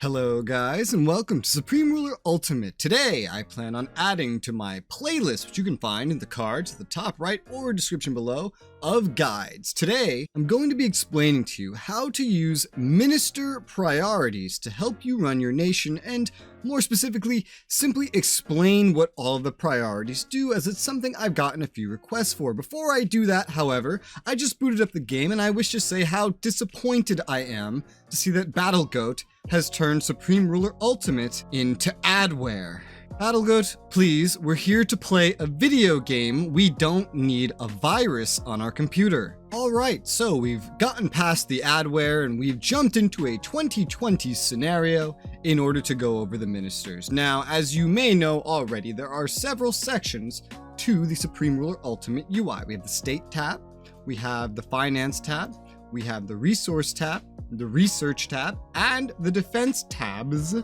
Hello guys, and welcome to Supreme Ruler Ultimate. Today I plan on adding to my playlist, which you can find in the cards at the top right or description below, of guides. Today I'm going to be explaining to you how to use minister priorities to help you run your nation, and more specifically, simply explain what all of the priorities do, as it's something I've gotten a few requests for. Before I do that, however, I just booted up the game and I wish to say how disappointed I am to see that BattleGoat has turned Supreme Ruler Ultimate into adware. BattleGoat, please, we're here to play a video game. We don't need a virus on our computer. Alright, so we've gotten past the adware and we've jumped into a 2020 scenario in order to go over the ministers. Now, as you may know already, there are several sections to the Supreme Ruler Ultimate UI. We have the State tab, we have the Finance tab, we have the Resource tab, the Research tab, and the Defense tabs,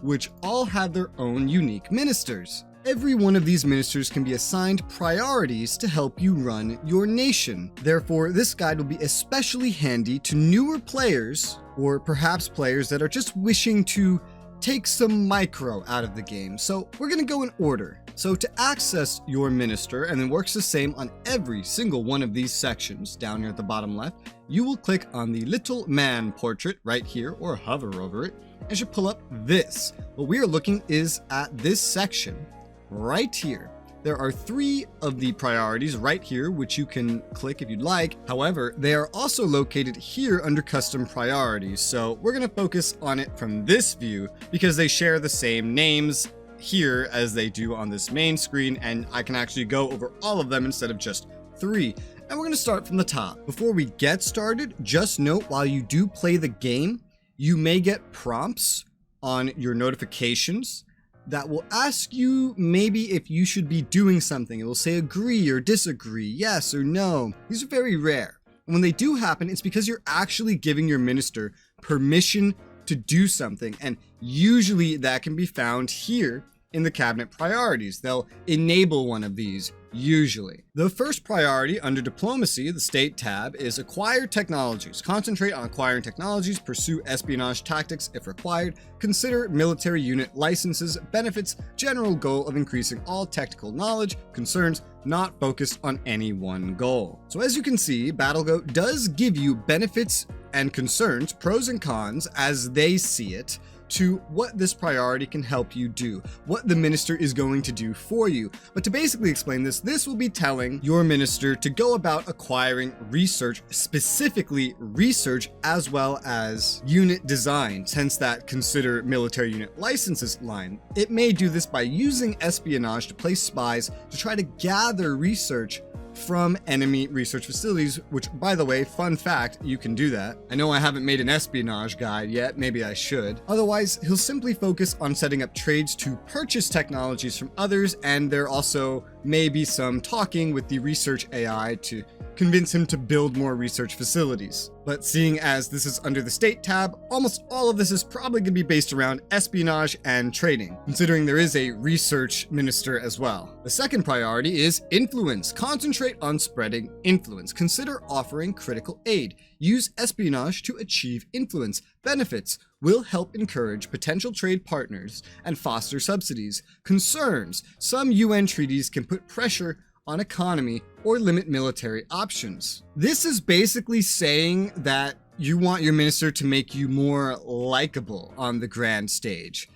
which all have their own unique ministers. Every one of these ministers can be assigned priorities to help you run your nation. Therefore, this guide will be especially handy to newer players, or perhaps players that are just wishing to take some micro out of the game. So we're going to go in order. So to access your minister, and it works the same on every single one of these sections down here at the bottom left, you will click on the little man portrait right here, or hover over it, and should pull up this. What we are looking is at this section right here. There are 3 of the priorities right here, which you can click if you'd like. However, they are also located here under custom priorities. So we're going to focus on it from this view because they share the same names here as they do on this main screen, and I can actually go over all of them instead of just 3. And we're going to start from the top. Before we get started, just note while you do play the game, you may get prompts on your notifications that will ask you maybe if you should be doing something. It will say agree or disagree, yes or no. These are very rare. And when they do happen, it's because you're actually giving your minister permission to do something. And usually that can be found here in the cabinet priorities. They'll enable one of these usually. The first priority under diplomacy, the State tab, is acquire technologies. Concentrate on acquiring technologies, pursue espionage tactics if required, consider military unit licenses, benefits, general goal of increasing all technical knowledge, concerns, not focused on any one goal. So as you can see, BattleGoat does give you benefits and concerns, pros and cons as they see it, to what this priority can help you do, what the minister is going to do for you. But to basically explain this, this will be telling your minister to go about acquiring research, specifically research as well as unit design, hence that consider military unit licenses line. It may do this by using espionage to place spies to try to gather research from enemy research facilities, which, by the way, fun fact, you can do that. I know I haven't made an espionage guide yet, maybe I should. Otherwise, he'll simply focus on setting up trades to purchase technologies from others, and there also may be some talking with the research AI to convince him to build more research facilities. But seeing as this is under the State tab, almost all of this is probably going to be based around espionage and trading, considering there is a research minister as well. The second priority is influence. Concentrate on spreading influence. Consider offering critical aid. Use espionage to achieve influence. Benefits will help encourage potential trade partners and foster subsidies. Concerns. Some UN treaties can put pressure on economy or limit military options. This is basically saying that you want your minister to make you more likable on the grand stage.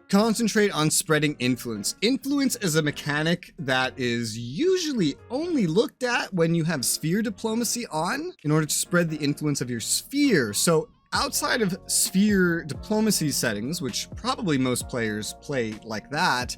Concentrate on spreading influence. Influence is a mechanic that is usually only looked at when you have sphere diplomacy on in order to spread the influence of your sphere. So outside of sphere diplomacy settings, which probably most players play like that,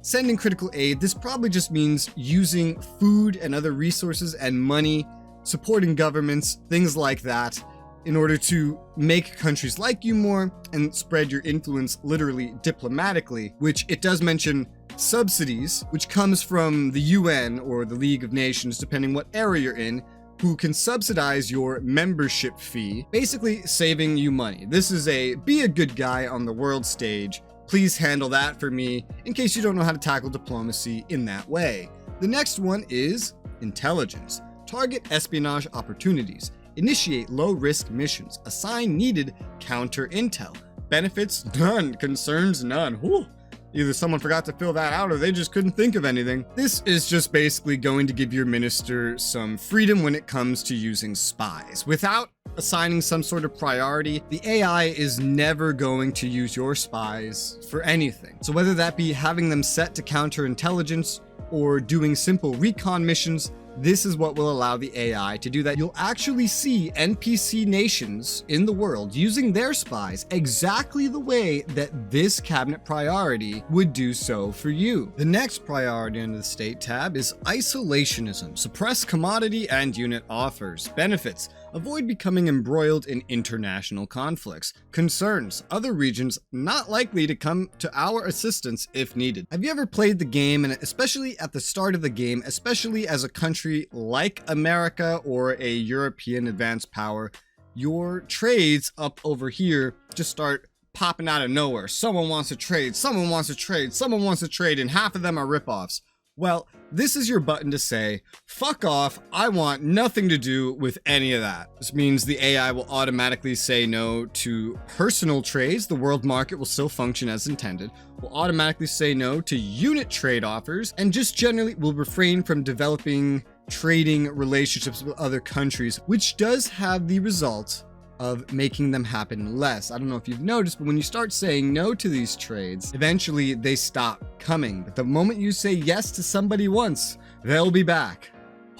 sending critical aid, this probably just means using food and other resources and money, supporting governments, things like that, in order to make countries like you more and spread your influence literally diplomatically, which it does mention subsidies, which comes from the UN or the League of Nations, depending what area you're in, who can subsidize your membership fee, basically saving you money. This is be a good guy on the world stage. Please handle that for me in case you don't know how to tackle diplomacy in that way. The next one is intelligence. Target espionage opportunities. Initiate low-risk missions. Assign needed counter intel. Benefits? None. Concerns? None. Whew. Either someone forgot to fill that out or they just couldn't think of anything. This is just basically going to give your minister some freedom when it comes to using spies. Without assigning some sort of priority, the AI is never going to use your spies for anything. So whether that be having them set to counterintelligence or doing simple recon missions, this is what will allow the AI to do that. You'll actually see NPC nations in the world using their spies exactly the way that this cabinet priority would do so for you. The next priority under the state tab is isolationism. Suppress commodity and unit offers. Benefits: avoid becoming embroiled in international conflicts. Concerns: other regions not likely to come to our assistance if needed. Have you ever played the game, and especially at the start of the game, especially as a country like America or a European advanced power, your trades up over here just start popping out of nowhere. Someone wants to trade, someone wants to trade, someone wants to trade, and half of them are ripoffs. Well, this is your button to say, fuck off, I want nothing to do with any of that. This means the AI will automatically say no to personal trades. The world market will still function as intended. Will automatically say no to unit trade offers, and just generally will refrain from developing trading relationships with other countries, which does have the result of making them happen less. I don't know if you've noticed, but when you start saying no to these trades, eventually they stop coming. But the moment you say yes to somebody once, they'll be back.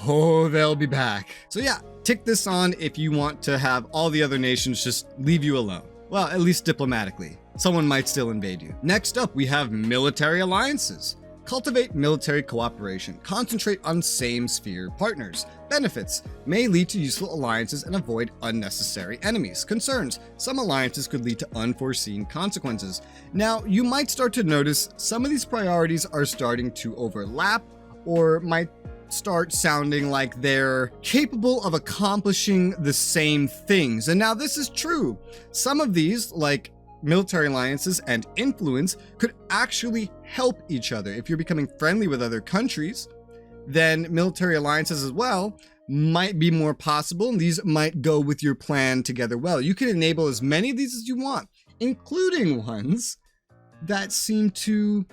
Oh, they'll be back. So yeah, tick this on if you want to have all the other nations just leave you alone. Well, at least diplomatically. Someone might still invade you. Next up, we have military alliances. Cultivate military cooperation. Concentrate on same sphere partners. Benefits: may lead to useful alliances and avoid unnecessary enemies. Concerns: some alliances could lead to unforeseen consequences. Now, you might start to notice some of these priorities are starting to overlap, or might start sounding like they're capable of accomplishing the same things. And now this is true. Some of these, like military alliances and influence, could actually help each other. If you're becoming friendly with other countries, then military alliances as well might be more possible, and these might go with your plan together well. You can enable as many of these as you want, including ones that seem to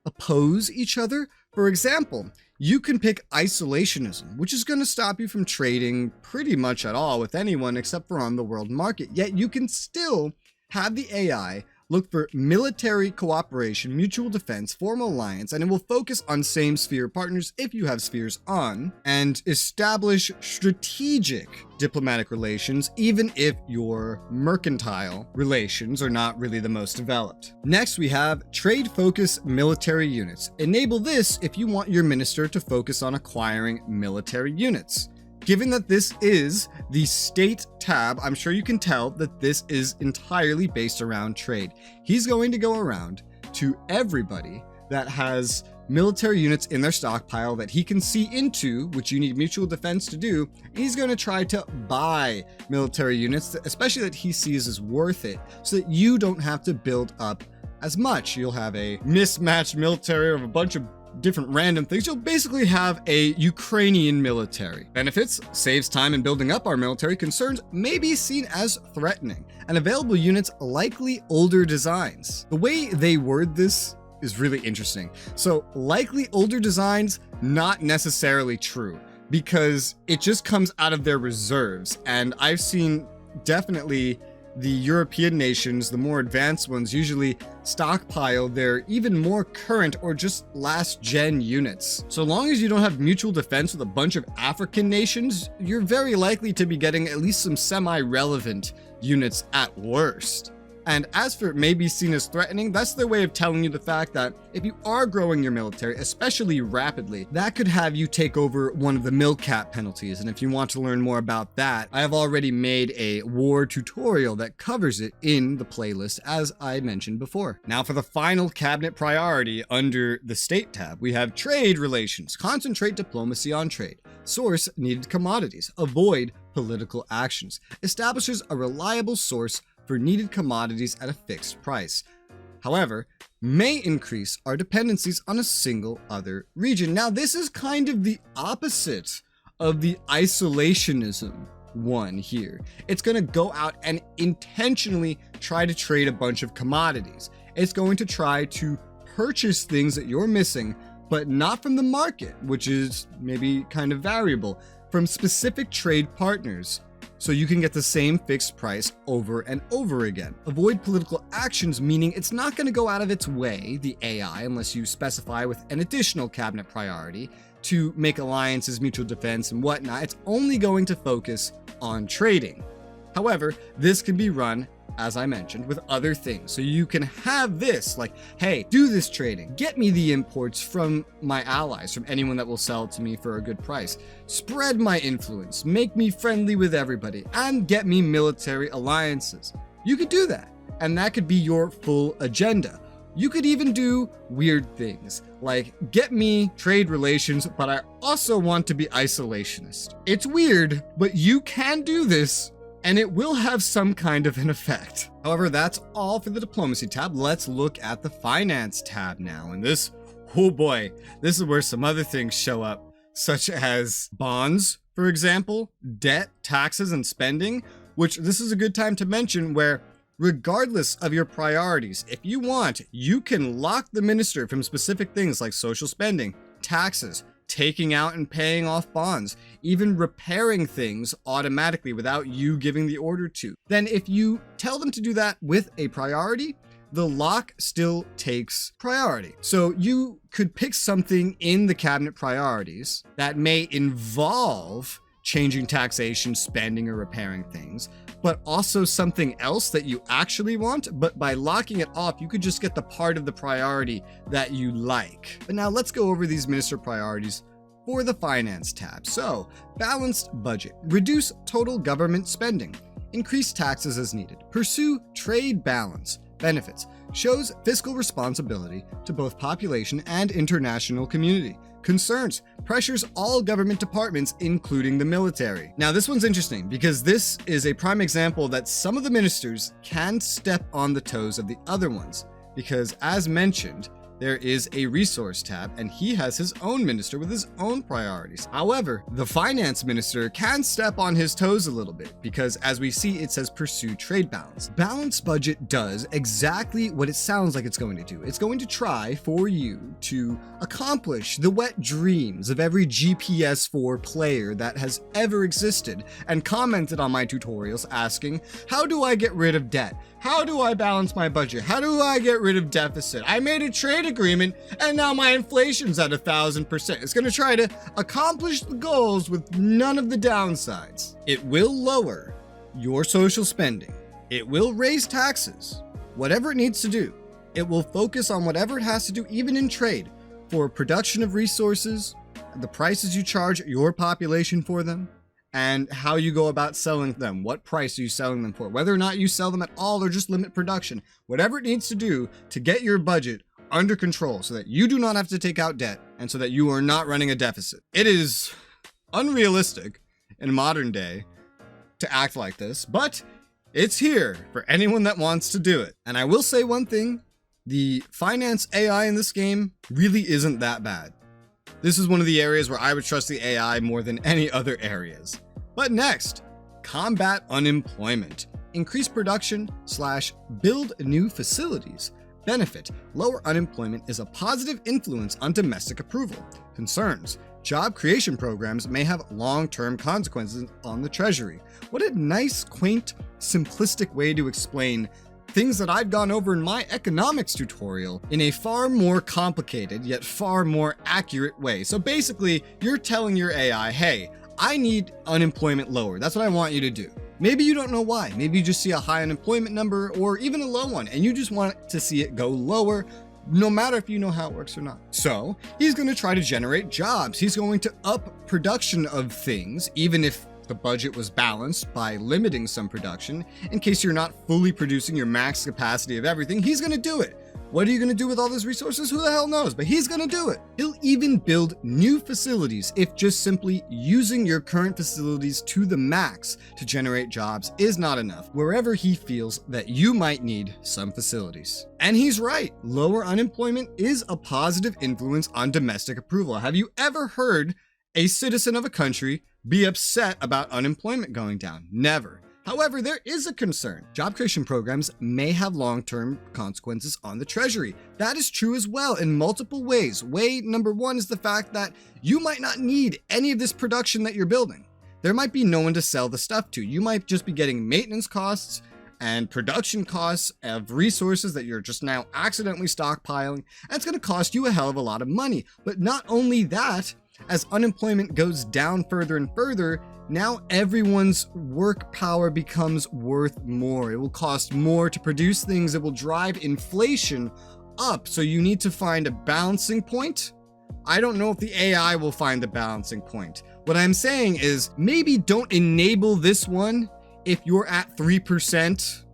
oppose each other. For example, you can pick isolationism, which is going to stop you from trading pretty much at all with anyone except for on the world market. Yet you can still have the AI look for military cooperation, mutual defense, formal alliance, and it will focus on same sphere partners if you have spheres on, and establish strategic diplomatic relations even if your mercantile relations are not really the most developed. Next, we have trade-focused military units. Enable this if you want your minister to focus on acquiring military units. Given that this is the state tab, I'm sure you can tell that this is entirely based around trade. He's going to go around to everybody that has military units in their stockpile that he can see into, which you need mutual defense to do. He's going to try to buy military units, especially that he sees as worth it, so that you don't have to build up as much. You'll have a mismatched military of a bunch of different random things. You'll basically have a Ukrainian military. Benefits: saves time in building up our military. Concerns: may be seen as threatening, and available units likely older designs. The way they word this is really interesting. So likely older designs, not necessarily true, because it just comes out of their reserves. And I've seen definitely the European nations, the more advanced ones, usually stockpile their even more current or just last gen units. So long as you don't have mutual defense with a bunch of African nations, you're very likely to be getting at least some semi-relevant units at worst. And as for may be seen as threatening, that's their way of telling you the fact that if you are growing your military, especially rapidly, that could have you take over one of the MilCap penalties. And if you want to learn more about that, I have already made a war tutorial that covers it in the playlist, as I mentioned before. Now for the final cabinet priority under the state tab, we have trade relations. Concentrate diplomacy on trade. Source needed commodities. Avoid political actions. Establishes a reliable source for needed commodities at a fixed price. However, may increase our dependencies on a single other region. Now, this is kind of the opposite of the isolationism one here. It's going to go out and intentionally try to trade a bunch of commodities. It's going to try to purchase things that you're missing, but not from the market, which is maybe kind of variable, from specific trade partners, so you can get the same fixed price over and over again. Avoid political actions, meaning it's not going to go out of its way, the AI, unless you specify with an additional cabinet priority, to make alliances, mutual defense, and whatnot. It's only going to focus on trading. However, this can be run, as I mentioned, with other things. So you can have this, like, hey, do this trading. Get me the imports from my allies, from anyone that will sell it to me for a good price. Spread my influence, make me friendly with everybody, and get me military alliances. You could do that, and that could be your full agenda. You could even do weird things, like get me trade relations, but I also want to be isolationist. It's weird, but you can do this, and it will have some kind of an effect. However, that's all for the diplomacy tab. Let's look at the finance tab now. And this, oh boy, this is where some other things show up, such as bonds, for example, debt, taxes, and spending, which this is a good time to mention where regardless of your priorities, if you want, you can lock the minister from specific things like social spending, taxes, taking out and paying off bonds, even repairing things automatically without you giving the order to. Then if you tell them to do that with a priority, the lock still takes priority. So you could pick something in the cabinet priorities that may involve changing taxation, spending, or repairing things, but also something else that you actually want, but by locking it off, you could just get the part of the priority that you like. But now let's go over these minister priorities for the finance tab. So, balanced budget, reduce total government spending, increase taxes as needed, pursue trade balance, benefits, shows fiscal responsibility to both population and international community. Concerns, pressures all government departments, including the military. Now, this one's interesting because this is a prime example that some of the ministers can step on the toes of the other ones, because as mentioned, there is a resource tab and he has his own minister with his own priorities. However, the finance minister can step on his toes a little bit because as we see, it says pursue trade balance. Balanced budget does exactly what it sounds like it's going to do. It's going to try for you to accomplish the wet dreams of every GPS4 player that has ever existed and commented on my tutorials asking, how do I get rid of debt? How do I balance my budget? How do I get rid of deficit? I made a trade agreement and now my inflation's at 1,000%. It's going to try to accomplish the goals with none of the downsides. It will lower your social spending. It will raise taxes, whatever it needs to do. It will focus on whatever it has to do, even in trade, for production of resources, the prices you charge your population for them, and how you go about selling them. What price are you selling them for? Whether or not you sell them at all or just limit production. Whatever it needs to do to get your budget under control so that you do not have to take out debt and so that you are not running a deficit. It is unrealistic in modern day to act like this, but it's here for anyone that wants to do it. And I will say one thing, the finance AI in this game really isn't that bad. This is one of the areas where I would trust the AI more than any other areas. But next, combat unemployment. Increase production / build new facilities. Benefit, lower unemployment is a positive influence on domestic approval. Concerns, job creation programs may have long-term consequences on the treasury. What a nice, quaint, simplistic way to explain things that I've gone over in my economics tutorial in a far more complicated yet far more accurate way. So basically, you're telling your AI, hey, I need unemployment lower. That's what I want you to do. Maybe you don't know why. Maybe you just see a high unemployment number or even a low one, and you just want to see it go lower, no matter if you know how it works or not. So he's going to try to generate jobs. He's going to up production of things, even if the budget was balanced by limiting some production. In case you're not fully producing your max capacity of everything, he's going to do it. What are you going to do with all those resources? Who the hell knows? But he's going to do it. He'll even build new facilities if just simply using your current facilities to the max to generate jobs is not enough, wherever he feels that you might need some facilities. And he's right. Lower unemployment is a positive influence on domestic approval. Have you ever heard a citizen of a country be upset about unemployment going down. Never. However, there is a concern. Job creation programs may have long-term consequences on the treasury. That is true as well in multiple ways. Way number one is the fact that you might not need any of this production that you're building. There might be no one to sell the stuff to. You might just be getting maintenance costs and production costs of resources that you're just now accidentally stockpiling, and it's going to cost you a hell of a lot of money. But not only that, as unemployment goes down further and further, now everyone's work power becomes worth more. It will cost more to produce things. It will drive inflation up. So you need to find a balancing point. I don't know if the AI will find the balancing point. What I'm saying is maybe don't enable this one if you're at 3%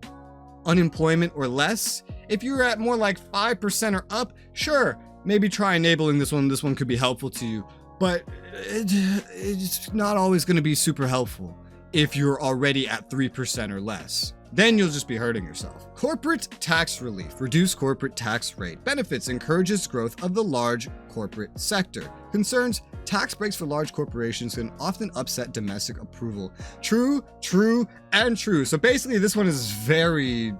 unemployment or less. If you're at more like 5% or up, sure, maybe try enabling this one. This one could be helpful to you. But it's not always going to be super helpful if you're already at 3% or less. Then you'll just be hurting yourself. Corporate tax relief. Reduce corporate tax rate. Benefits. Encourages growth of the large corporate sector. Concerns. Tax breaks for large corporations can often upset domestic approval. True, true, and true. So basically this one is very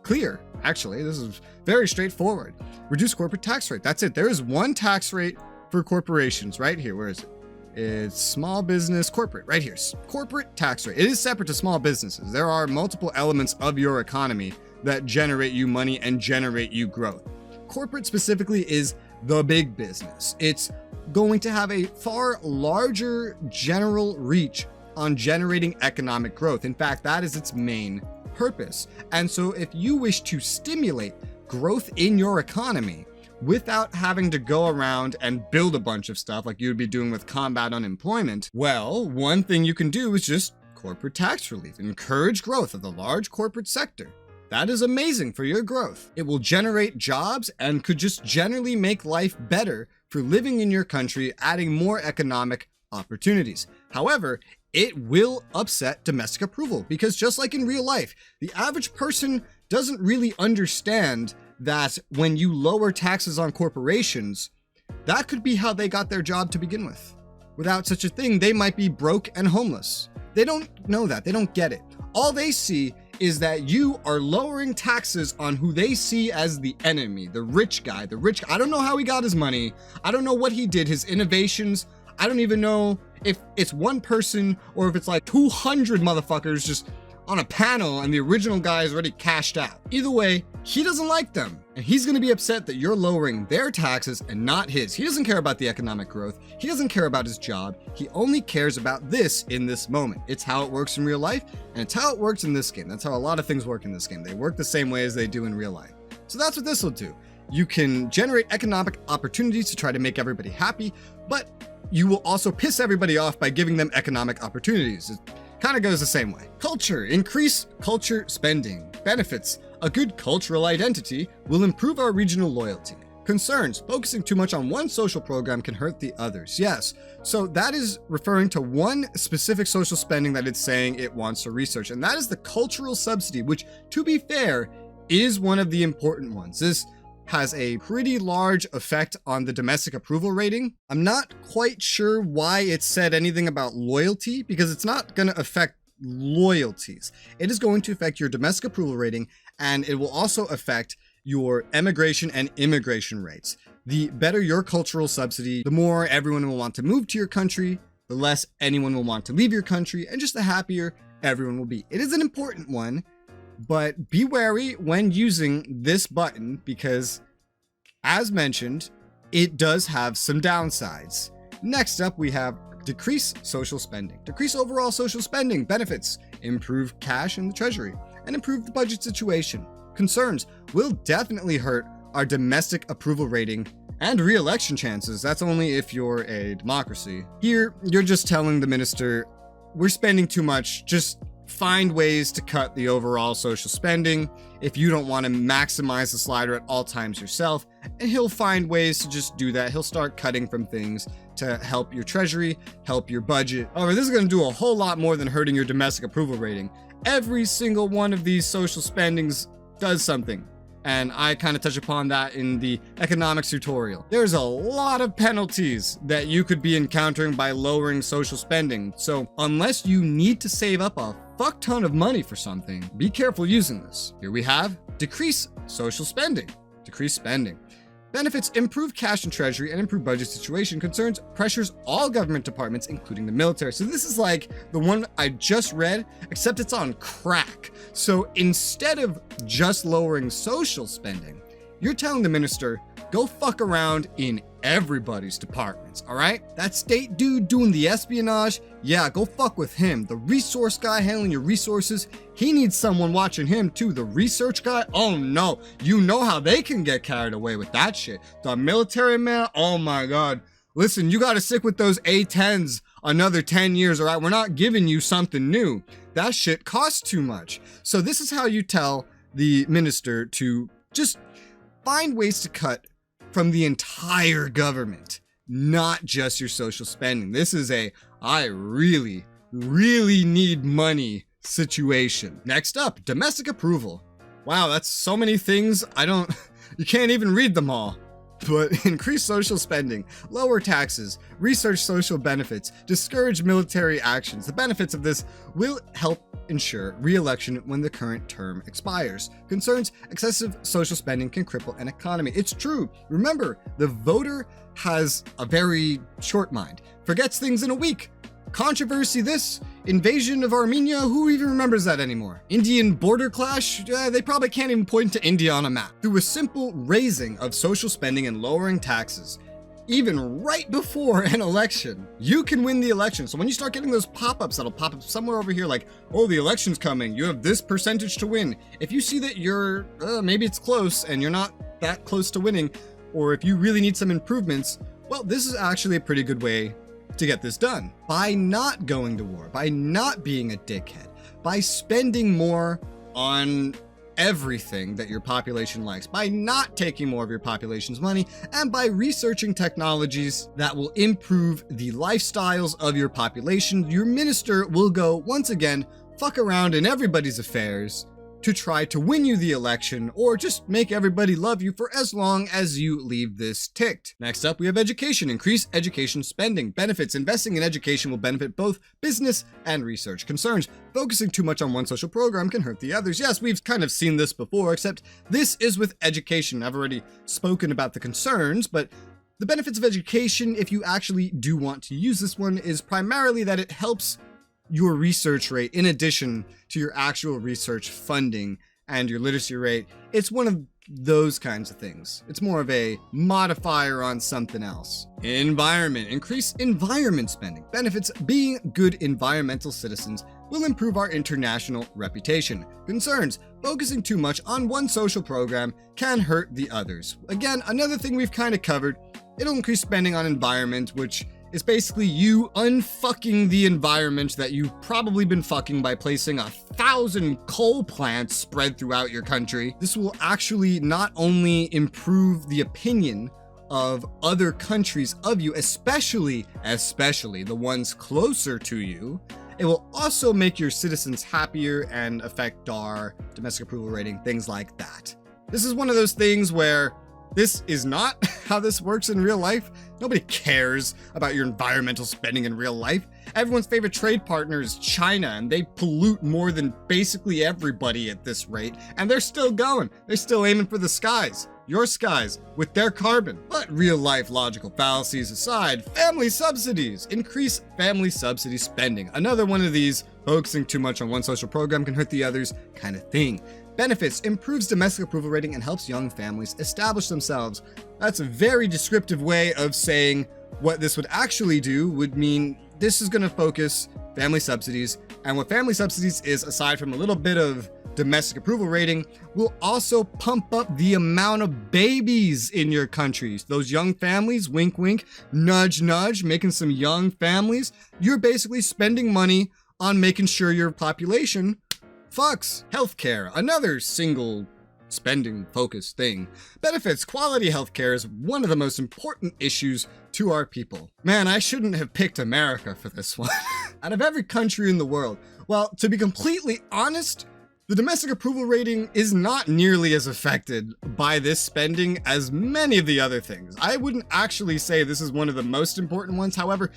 clear. Actually, this is very straightforward. Reduce corporate tax rate. That's it. There is one tax rate for corporations right here. Where is it? It's small business corporate right here. Corporate tax rate. It is separate to small businesses. There are multiple elements of your economy that generate you money and generate you growth. Corporate specifically is the big business. It's going to have a far larger general reach on generating economic growth. In fact, that is its main purpose. And so if you wish to stimulate growth in your economy, without having to go around and build a bunch of stuff like you would be doing with combat unemployment, well, one thing you can do is just corporate tax relief. Encourage growth of the large corporate sector. That is amazing for your growth. It will generate jobs and could just generally make life better for living in your country, adding more economic opportunities. However, it will upset domestic approval because just like in real life, the average person doesn't really understand that when you lower taxes on corporations, that could be how they got their job to begin with. Without such a thing, they might be broke and homeless. They don't know that. They don't get it. All they see is that you are lowering taxes on who they see as the enemy, the rich guy. I don't know how he got his money. I don't know what he did, his innovations. I don't even know if it's one person or if it's like 200 motherfuckers just on a panel and the original guy is already cashed out. Either way, he doesn't like them and he's going to be upset that you're lowering their taxes and not his. He doesn't care about the economic growth. He doesn't care about his job. He only cares about this in this moment. It's how it works in real life and it's how it works in this game. That's how a lot of things work in this game. They work the same way as they do in real life. So that's what this will do. You can generate economic opportunities to try to make everybody happy, but you will also piss everybody off by giving them economic opportunities. It kind of goes the same way. Culture. Increase culture spending. Benefits. A good cultural identity will improve our regional loyalty. Concerns. Focusing too much on one social program can hurt the others. Yes. So that is referring to one specific social spending that it's saying it wants to research, and that is the cultural subsidy, which, to be fair, is one of the important ones. This has a pretty large effect on the domestic approval rating. I'm not quite sure why it said anything about loyalty, because it's not going to affect loyalties. It is going to affect your domestic approval rating, and it will also affect your emigration and immigration rates. The better your cultural subsidy, the more everyone will want to move to your country, the less anyone will want to leave your country, and just the happier everyone will be. It is an important one, but be wary when using this button because, as mentioned, it does have some downsides. Next up, we have decrease social spending. Decrease overall social spending. Benefits. Improve cash in the treasury and improve the budget situation. Concerns. Will definitely hurt our domestic approval rating and re-election chances. That's only if you're a democracy. Here, you're just telling the minister, we're spending too much. Just find ways to cut the overall social spending if you don't want to maximize the slider at all times yourself, and he'll find ways to just do that. He'll start cutting from things to help your treasury, help your budget. However, this is going to do a whole lot more than hurting your domestic approval rating. Every single one of these social spendings does something. and I kind of touch upon that in the economics tutorial. There's a lot of penalties that you could be encountering by lowering social spending. So unless you need to save up a fuck ton of money for something, be careful using this. Here we have decrease social spending. Decrease spending. Benefits improve cash and treasury and improve budget situation. Concerns pressures all government departments, including the military. So this is like the one I just read, except it's on crack. So instead of just lowering social spending, you're telling the minister, go fuck around in everybody's departments, all right? That state dude doing the espionage, yeah, go fuck with him. The resource guy handling your resources, he needs someone watching him too. The research guy, oh no, you know how they can get carried away with that shit. The military man, oh my God. Listen, you gotta stick with those A-10s another 10 years, all right? We're not giving you something new. That shit costs too much. So this is how you tell the minister to just find ways to cut from the entire government, not just your social spending. This is a, I really need money situation. Next up, domestic approval. Wow, that's so many things. You can't even read them all. But increase social spending, lower taxes, research social benefits, discourage military actions. The benefits of this will help ensure re-election when the current term expires. Concerns, excessive social spending can cripple an economy. It's true. Remember, the voter has a very short mind, forgets things in a week. Controversy this, invasion of Armenia, who even remembers that anymore? Indian border clash, they probably can't even point to India on a map. Through a simple raising of social spending and lowering taxes, even right before an election, you can win the election. So when you start getting those pop-ups that'll pop up somewhere over here like, oh, the election's coming, you have this percentage to win. If you see that you're, maybe it's close and you're not that close to winning, or if you really need some improvements, well, this is actually a pretty good way to get this done. By not going to war, by not being a dickhead, by spending more on everything that your population likes, by not taking more of your population's money, and by researching technologies that will improve the lifestyles of your population, your minister will go, once again, fuck around in everybody's affairs to try to win you the election or just make everybody love you for as long as you leave this ticked. Next up, we have education. Increase education spending. Benefits. Investing in education will benefit both business and research. Concerns. Focusing too much on one social program can hurt the others. Yes, we've kind of seen this before, except this is with education. I've already spoken about the concerns, but the benefits of education, if you actually do want to use this one, is primarily that it helps your research rate in addition to your actual research funding and your literacy rate. It's one of those kinds of things. It's more of a modifier on something else. Environment. Increase environment spending. Benefits. Being good environmental citizens will improve our international reputation. Concerns. Focusing too much on one social program can hurt the others. Again, another thing we've kind of covered. It'll increase spending on environment, which is basically you unfucking the environment that you've probably been fucking by placing 1,000 coal plants spread throughout your country. This will actually not only improve the opinion of other countries of you, especially the ones closer to you, it will also make your citizens happier and affect our domestic approval rating, things like that. This is one of those things where this is not how this works in real life. Nobody cares about your environmental spending in real life. Everyone's favorite trade partner is China, and they pollute more than basically everybody at this rate, and they're still going. They're still aiming for the skies, your skies, with their carbon. But real life logical fallacies aside, family subsidies. Increase family subsidy spending. Another one of these focusing too much on one social program can hurt the others kind of thing. Benefits. Improves domestic approval rating and helps young families establish themselves. That's a very descriptive way of saying what this would actually do. Would mean this is going to focus family subsidies, and what family subsidies is, aside from a little bit of domestic approval rating, will also pump up the amount of babies in your country. Those young families, wink wink, nudge nudge, making some young families. You're basically spending money on making sure your population fucks. Healthcare, another single spending focused thing. Benefits. Quality healthcare is one of the most important issues to our people. Man, I shouldn't have picked America for this one. Out of every country in the world, well, to be completely honest, The domestic approval rating is not nearly as affected by this spending as many of the other things. I wouldn't actually say this is one of the most important ones. However,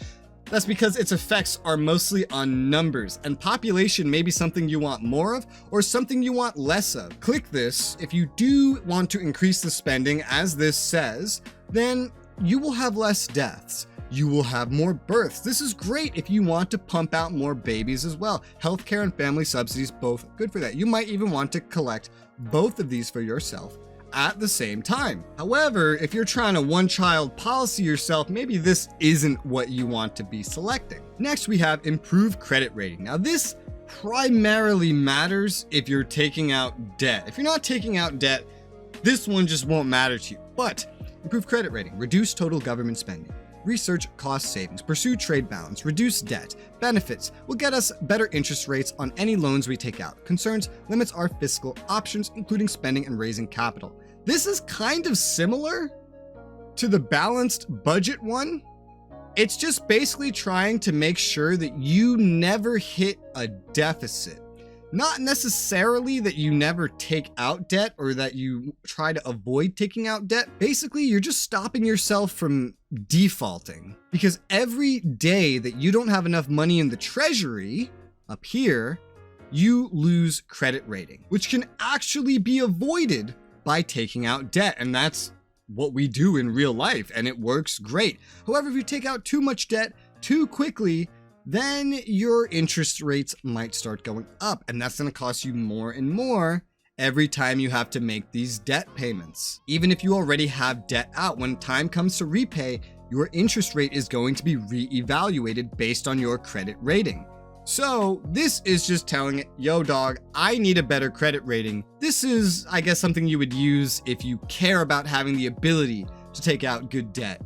that's because its effects are mostly on numbers, and population may be something you want more of or something you want less of. Click this if you do want to increase the spending, as this says, then you will have less deaths. You will have more births. This is great if you want to pump out more babies as well. Healthcare and family subsidies, both good for that. You might even want to collect both of these for yourself at the same time. However, if you're trying a one-child policy yourself, maybe this isn't what you want to be selecting. Next, we have improved credit rating. Now, this primarily matters if you're taking out debt. If you're not taking out debt, this one just won't matter to you. But improved credit rating, reduce total government spending, research cost savings, pursue trade balance, reduce debt, benefits will get us better interest rates on any loans we take out. Concerns limits our fiscal options, including spending and raising capital. This is kind of similar to the balanced budget one. It's just basically trying to make sure that you never hit a deficit. Not necessarily that you never take out debt or that you try to avoid taking out debt. Basically, you're just stopping yourself from defaulting, because every day that you don't have enough money in the treasury up here, you lose credit rating, which can actually be avoided by taking out debt. And that's what we do in real life, and it works great. However, if you take out too much debt too quickly, then your interest rates might start going up, and that's going to cost you more and more every time you have to make these debt payments. Even if you already have debt out, when time comes to repay, your interest rate is going to be re-evaluated based on your credit rating. So this is just telling it, yo dog, I need a better credit rating. This is, I guess, something you would use if you care about having the ability to take out good debt.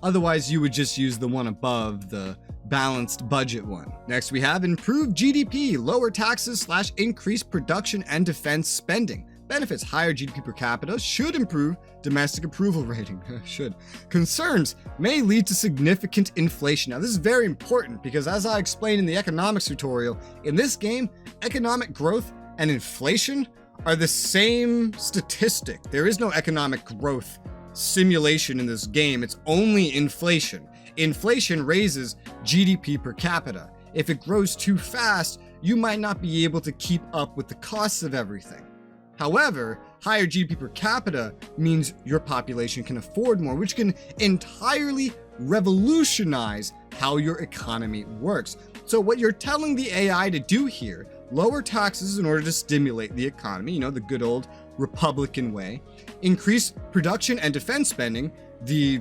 Otherwise, you would just use the one above, the balanced budget one. Next, we have improved GDP, lower taxes / increased production and defense spending. Benefits, higher GDP per capita, should improve domestic approval rating. Should. Concerns may lead to significant inflation. Now, this is very important because, as I explained in the economics tutorial, in this game, economic growth and inflation are the same statistic. There is no economic growth simulation in this game. It's only inflation. Inflation raises GDP per capita. If it grows too fast, you might not be able to keep up with the costs of everything. However, higher GDP per capita means your population can afford more, which can entirely revolutionize how your economy works. So what you're telling the AI to do here, lower taxes in order to stimulate the economy, the good old Republican way, increase production and defense spending, the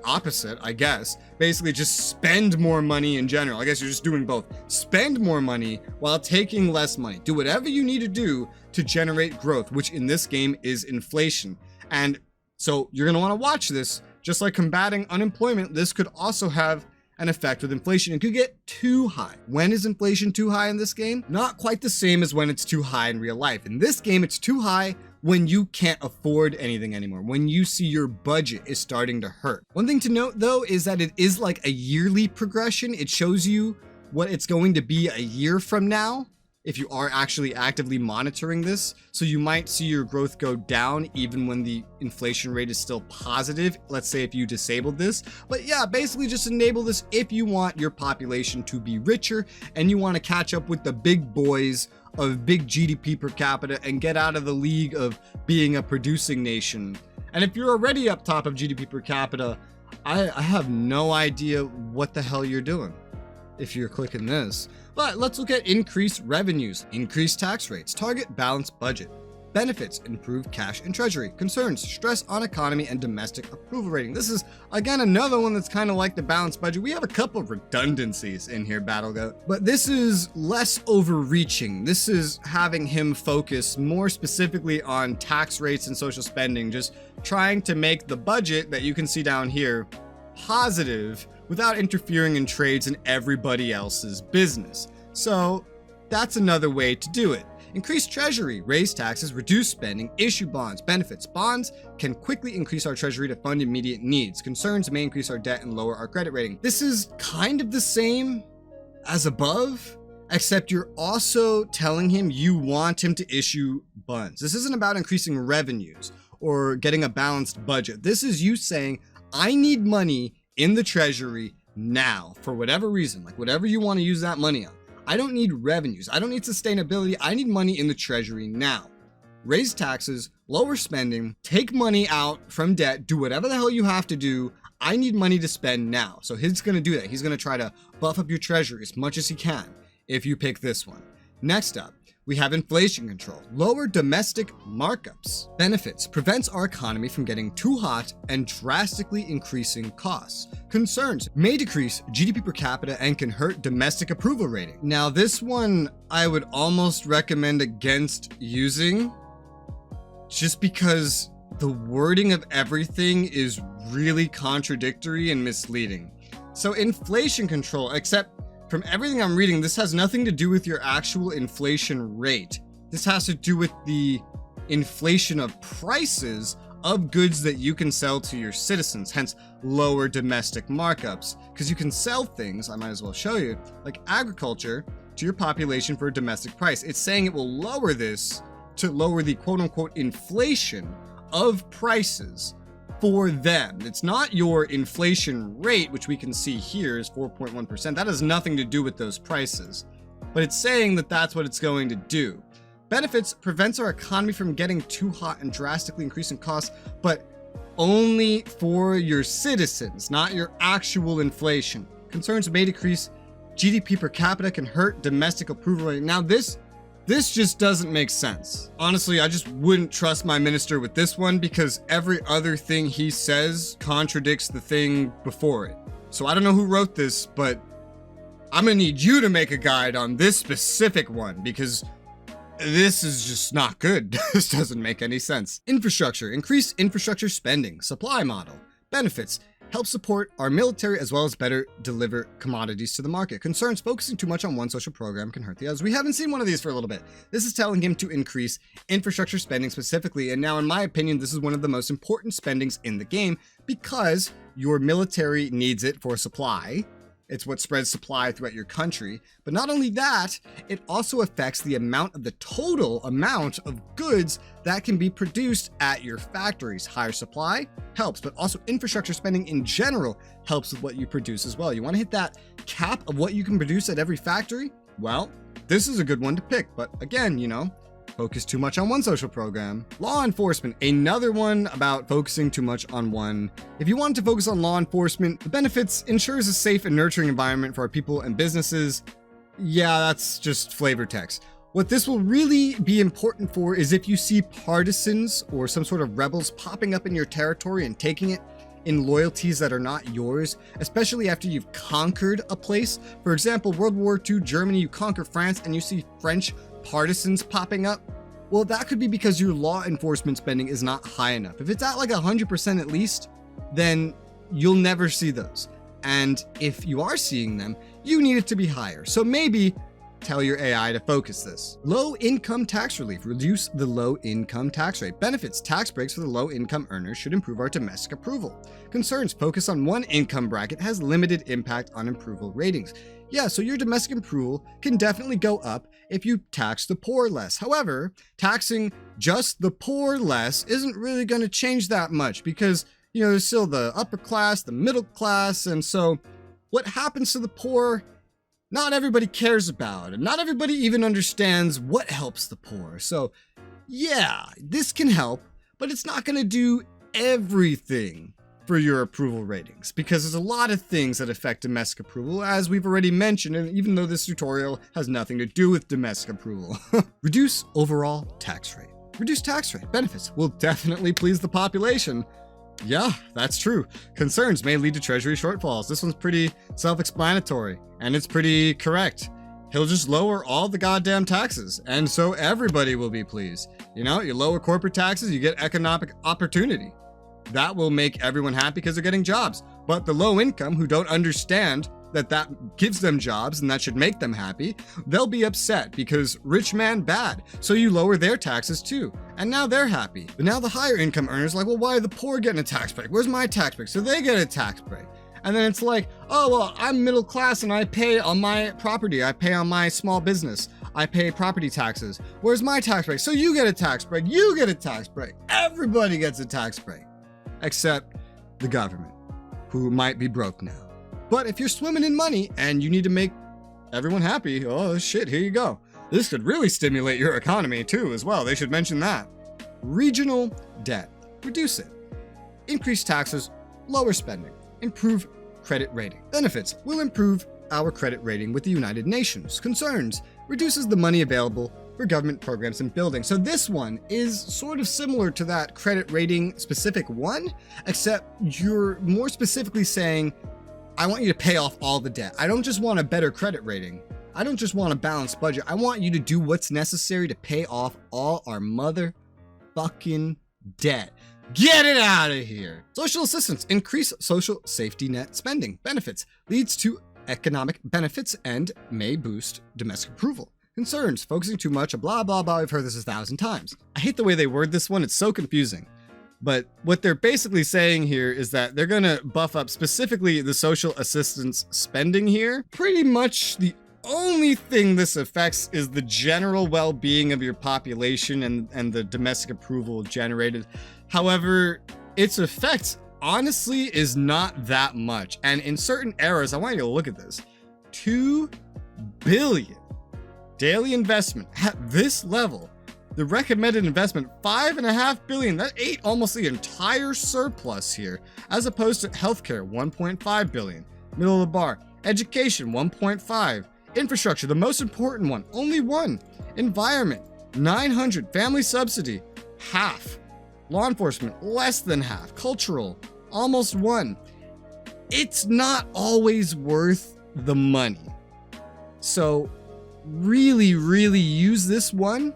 opposite, I guess. Basically just spend more money in general. I guess you're just doing both. Spend more money while taking less money. Do whatever you need to do to generate growth, which in this game is inflation. And so you're going to want to watch this. Just like combating unemployment, this could also have an effect with inflation. It could get too high. When is inflation too high in this game? Not quite the same as when it's too high in real life. In this game, it's too high when you can't afford anything anymore, when you see your budget is starting to hurt. One thing to note though is that it is like a yearly progression. It shows you what it's going to be a year from now if you are actually actively monitoring this. So you might see your growth go down even when the inflation rate is still positive. Let's say if you disabled this. But yeah, basically just enable this if you want your population to be richer and you want to catch up with the big boys of big GDP per capita and get out of the league of being a producing nation. And if you're already up top of GDP per capita, I have no idea what the hell you're doing if you're clicking this. But let's look at increased revenues, increased tax rates, target balanced budget, benefits, improved cash and treasury, concerns, stress on economy and domestic approval rating. This is, again, another one that's kind of like the balanced budget. We have a couple redundancies in here, BattleGoat, but this is less overreaching. This is having him focus more specifically on tax rates and social spending, just trying to make the budget that you can see down here positive without interfering in trades and everybody else's business. So that's another way to do it. Increase treasury, raise taxes, reduce spending, issue bonds, benefits. Bonds can quickly increase our treasury to fund immediate needs. Concerns may increase our debt and lower our credit rating. This is kind of the same as above, except you're also telling him you want him to issue bonds. This isn't about increasing revenues or getting a balanced budget. This is you saying, I need money in the treasury now for whatever reason, like whatever you want to use that money on. I don't need revenues. I don't need sustainability. I need money in the treasury now. Raise taxes, lower spending, take money out from debt, do whatever the hell you have to do. I need money to spend now. So he's going to do that. He's going to try to buff up your treasury as much as he can if you pick this one. Next up, we have inflation control. Lower domestic markups. Benefits. Prevents our economy from getting too hot and drastically increasing costs. Concerns. May decrease GDP per capita and can hurt domestic approval rating. Now this one I would almost recommend against using, just because the wording of everything is really contradictory and misleading. So inflation control, except from everything I'm reading, this has nothing to do with your actual inflation rate. This has to do with the inflation of prices of goods that you can sell to your citizens, hence lower domestic markups. Because you can sell things, I might as well show you, like agriculture to your population for a domestic price. It's saying it will lower this to lower the quote unquote inflation of prices for them. It's not your inflation rate, which we can see here is 4.1%. That has nothing to do with those prices, but it's saying that that's what it's going to do. Benefits. Prevents our economy from getting too hot and drastically increasing costs, but only for your citizens, not your actual inflation. Concerns. May decrease GDP per capita, can hurt domestic approval rate. Now this just doesn't make sense. Honestly, I just wouldn't trust my minister with this one because every other thing he says contradicts the thing before it. So I don't know who wrote this, but I'm gonna need you to make a guide on this specific one because this is just not good. This doesn't make any sense. Infrastructure. Increase infrastructure spending. Supply model. Benefits. Help support our military as well as better deliver commodities to the market. Concerns. Focusing too much on one social program can hurt the others. We haven't seen one of these for a little bit. This is telling him to increase infrastructure spending specifically. And now, in my opinion, this is one of the most important spendings in the game because your military needs it for supply. It's what spreads supply throughout your country. But not only that, it also affects the amount of the total amount of goods that can be produced at your factories. Higher supply helps, but also infrastructure spending in general helps with what you produce as well. You want to hit that cap of what you can produce at every factory? Well, this is a good one to pick. But again, focus too much on one social program. Law enforcement, another one about focusing too much on one. If you want to focus on law enforcement, the benefits ensures a safe and nurturing environment for our people and businesses. Yeah, that's just flavor text. What this will really be important for is if you see partisans or some sort of rebels popping up in your territory and taking it in loyalties that are not yours, especially after you've conquered a place. For example, World War II, Germany, you conquer France and you see French partisans popping up. Well, that could be because your law enforcement spending is not high enough. If it's at like 100% at least, then you'll never see those. And if you are seeing them, you need it to be higher. So maybe tell your AI to focus this. Low income tax relief. Reduce the low income tax rate. Benefits. Tax breaks for the low income earners should improve our domestic approval. Concerns. Focus on one income bracket has limited impact on approval ratings. Yeah, so your domestic approval can definitely go up if you tax the poor less. However, taxing just the poor less isn't really going to change that much because, there's still the upper class, the middle class, and so what happens to the poor, not everybody cares about, and not everybody even understands what helps the poor. So yeah, this can help, but it's not going to do everything for your approval ratings because there's a lot of things that affect domestic approval, as we've already mentioned, and even though this tutorial has nothing to do with domestic approval. Reduce overall tax rate. Reduce tax rate. Benefits will definitely please the population. Yeah, that's true. Concerns may lead to treasury shortfalls. This one's pretty self-explanatory, and it's pretty correct. He'll just lower all the goddamn taxes, and so everybody will be pleased. You lower corporate taxes, you get economic opportunity. That will make everyone happy because they're getting jobs. But the low income who don't understand that gives them jobs and that should make them happy, they'll be upset because rich man bad. So you lower their taxes too. And now they're happy. But now the higher income earners are like, well, why are the poor getting a tax break? Where's my tax break? So they get a tax break. And then it's like, oh, well, I'm middle class and I pay on my property. I pay on my small business. I pay property taxes. Where's my tax break? So you get a tax break. You get a tax break. Everybody gets a tax break, except the government, who might be broke now. But if you're swimming in money and you need to make everyone happy, oh shit, here you go. This could really stimulate your economy too as well. They should mention that. Regional debt. Reduce it. Increase taxes, lower spending, improve credit rating. Benefits will improve our credit rating with the United Nations. Concerns reduces the money available for government programs and buildings. So this one is sort of similar to that credit rating specific one, except you're more specifically saying, I want you to pay off all the debt. I don't just want a better credit rating. I don't just want a balanced budget. I want you to do what's necessary to pay off all our motherfucking debt. Get it out of here. Social assistance, increase social safety net spending. Benefits, leads to economic benefits and may boost domestic approval. Concerns, focusing too much, blah, blah, blah. I've heard this 1,000 times. I hate the way they word this one. It's so confusing. But what they're basically saying here is that they're going to buff up specifically the social assistance spending here. Pretty much the only thing this affects is the general well-being of your population and the domestic approval generated. However, its effect honestly is not that much. And in certain eras, I want you to look at this. 2 billion daily investment at this level. The recommended investment, 5.5 billion. That ate almost the entire surplus here, as opposed to healthcare, 1.5 billion. Middle of the bar. Education, 1.5. Infrastructure, the most important one, only 1. Environment, 900. Family subsidy, half. Law enforcement, less than half. Cultural, almost 1. It's not always worth the money. So really, really use this one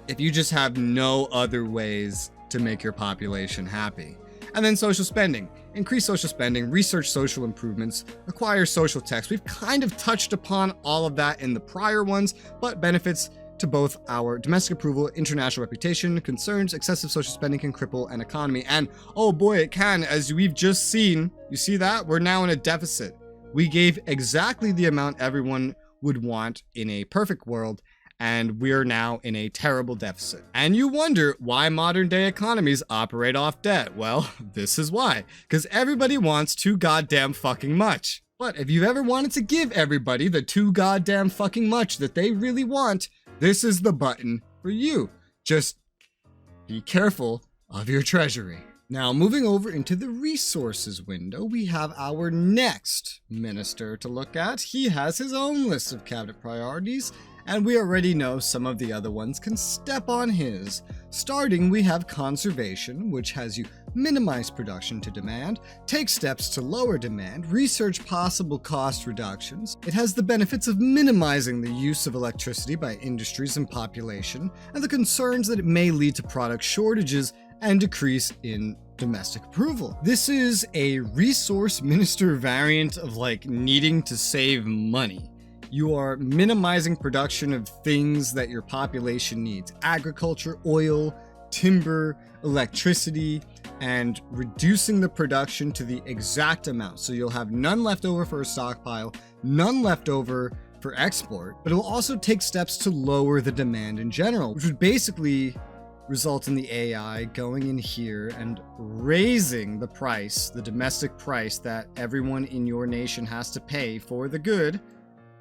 if you just have no other ways to make your population happy. And then social spending. Increase social spending, research social improvements, acquire social techs. We've kind of touched upon all of that in the prior ones, but benefits to both our domestic approval, international reputation, concerns, excessive social spending can cripple an economy. And oh boy, it can, as we've just seen. You see that? We're now in a deficit. We gave exactly the amount everyone would want in a perfect world, and we're now in a terrible deficit. And you wonder why modern day economies operate off debt. Well, this is why. Because everybody wants too goddamn fucking much. But if you've ever wanted to give everybody the too goddamn fucking much that they really want, this is the button for you. Just be careful of your treasury. Now, moving over into the resources window, we have our next minister to look at. He has his own list of cabinet priorities, and we already know some of the other ones can step on his. Starting, we have conservation, which has you minimize production to demand, take steps to lower demand, research possible cost reductions. It has the benefits of minimizing the use of electricity by industries and population, and the concerns that it may lead to product shortages and decrease in domestic approval. This is a resource minister variant of like needing to save money. You are minimizing production of things that your population needs: agriculture, oil, timber, electricity, and reducing the production to the exact amount. So you'll have none left over for a stockpile, none left over for export, but it will also take steps to lower the demand in general, which would basically result in the AI going in here and raising the price, the domestic price that everyone in your nation has to pay for the good,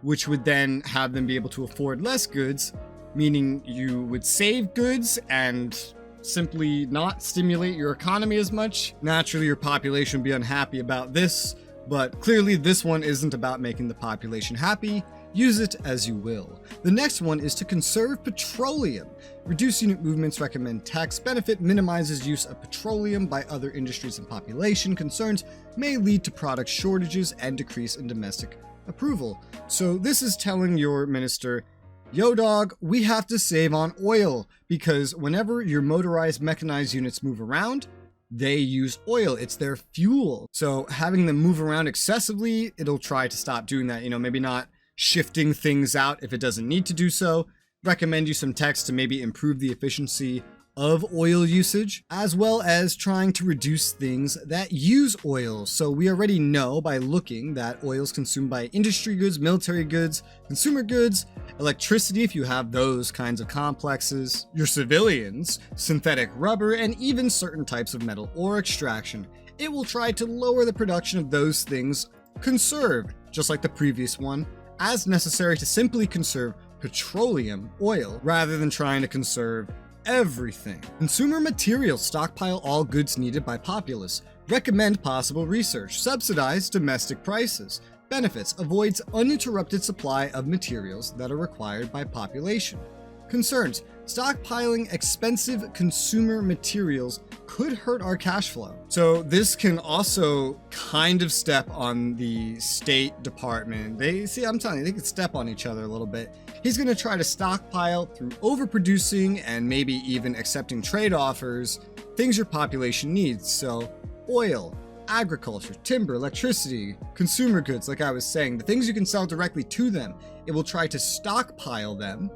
which would then have them be able to afford less goods, meaning you would save goods and simply not stimulate your economy as much. Naturally, your population would be unhappy about this, but clearly this one isn't about making the population happy. Use it as you will. The next one is to conserve petroleum. Reduce unit movements, recommend tax benefit, minimizes use of petroleum by other industries and population. Concerns may lead to product shortages and decrease in domestic approval. So this is telling your minister, yo dog, we have to save on oil, because whenever your motorized mechanized units move around, they use oil. It's their fuel. So having them move around excessively, it'll try to stop doing that. Maybe not shifting things out if it doesn't need to do so. Recommend you some text to maybe improve the efficiency of oil usage, as well as trying to reduce things that use oil. So we already know by looking that oil is consumed by industry goods, military goods, consumer goods, electricity if you have those kinds of complexes, your civilians, synthetic rubber, and even certain types of metal ore extraction. It will try to lower the production of those things conserved, just like the previous one, as necessary to simply conserve petroleum oil rather than trying to conserve everything. Consumer materials stockpile all goods needed by populace. Recommend possible research. Subsidize domestic prices. Benefits: avoids uninterrupted supply of materials that are required by population. Concerns: stockpiling expensive consumer materials could hurt our cash flow. So this can also kind of step on the State Department. I'm telling you, they could step on each other a little bit. He's going to try to stockpile through overproducing and maybe even accepting trade offers, things your population needs. So oil, agriculture, timber, electricity, consumer goods, like I was saying, the things you can sell directly to them, it will try to stockpile them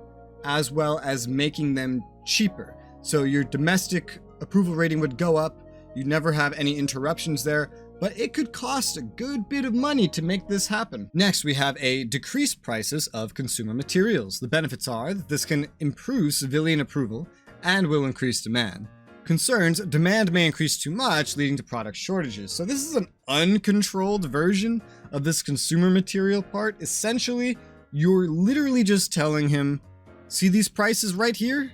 as well as making them cheaper. So your domestic approval rating would go up. You'd never have any interruptions there, but it could cost a good bit of money to make this happen. Next, we have a decreased prices of consumer materials. The benefits are that this can improve civilian approval and will increase demand. Concerns: demand may increase too much, leading to product shortages. So this is an uncontrolled version of this consumer material part. Essentially, you're literally just telling him, see these prices right here?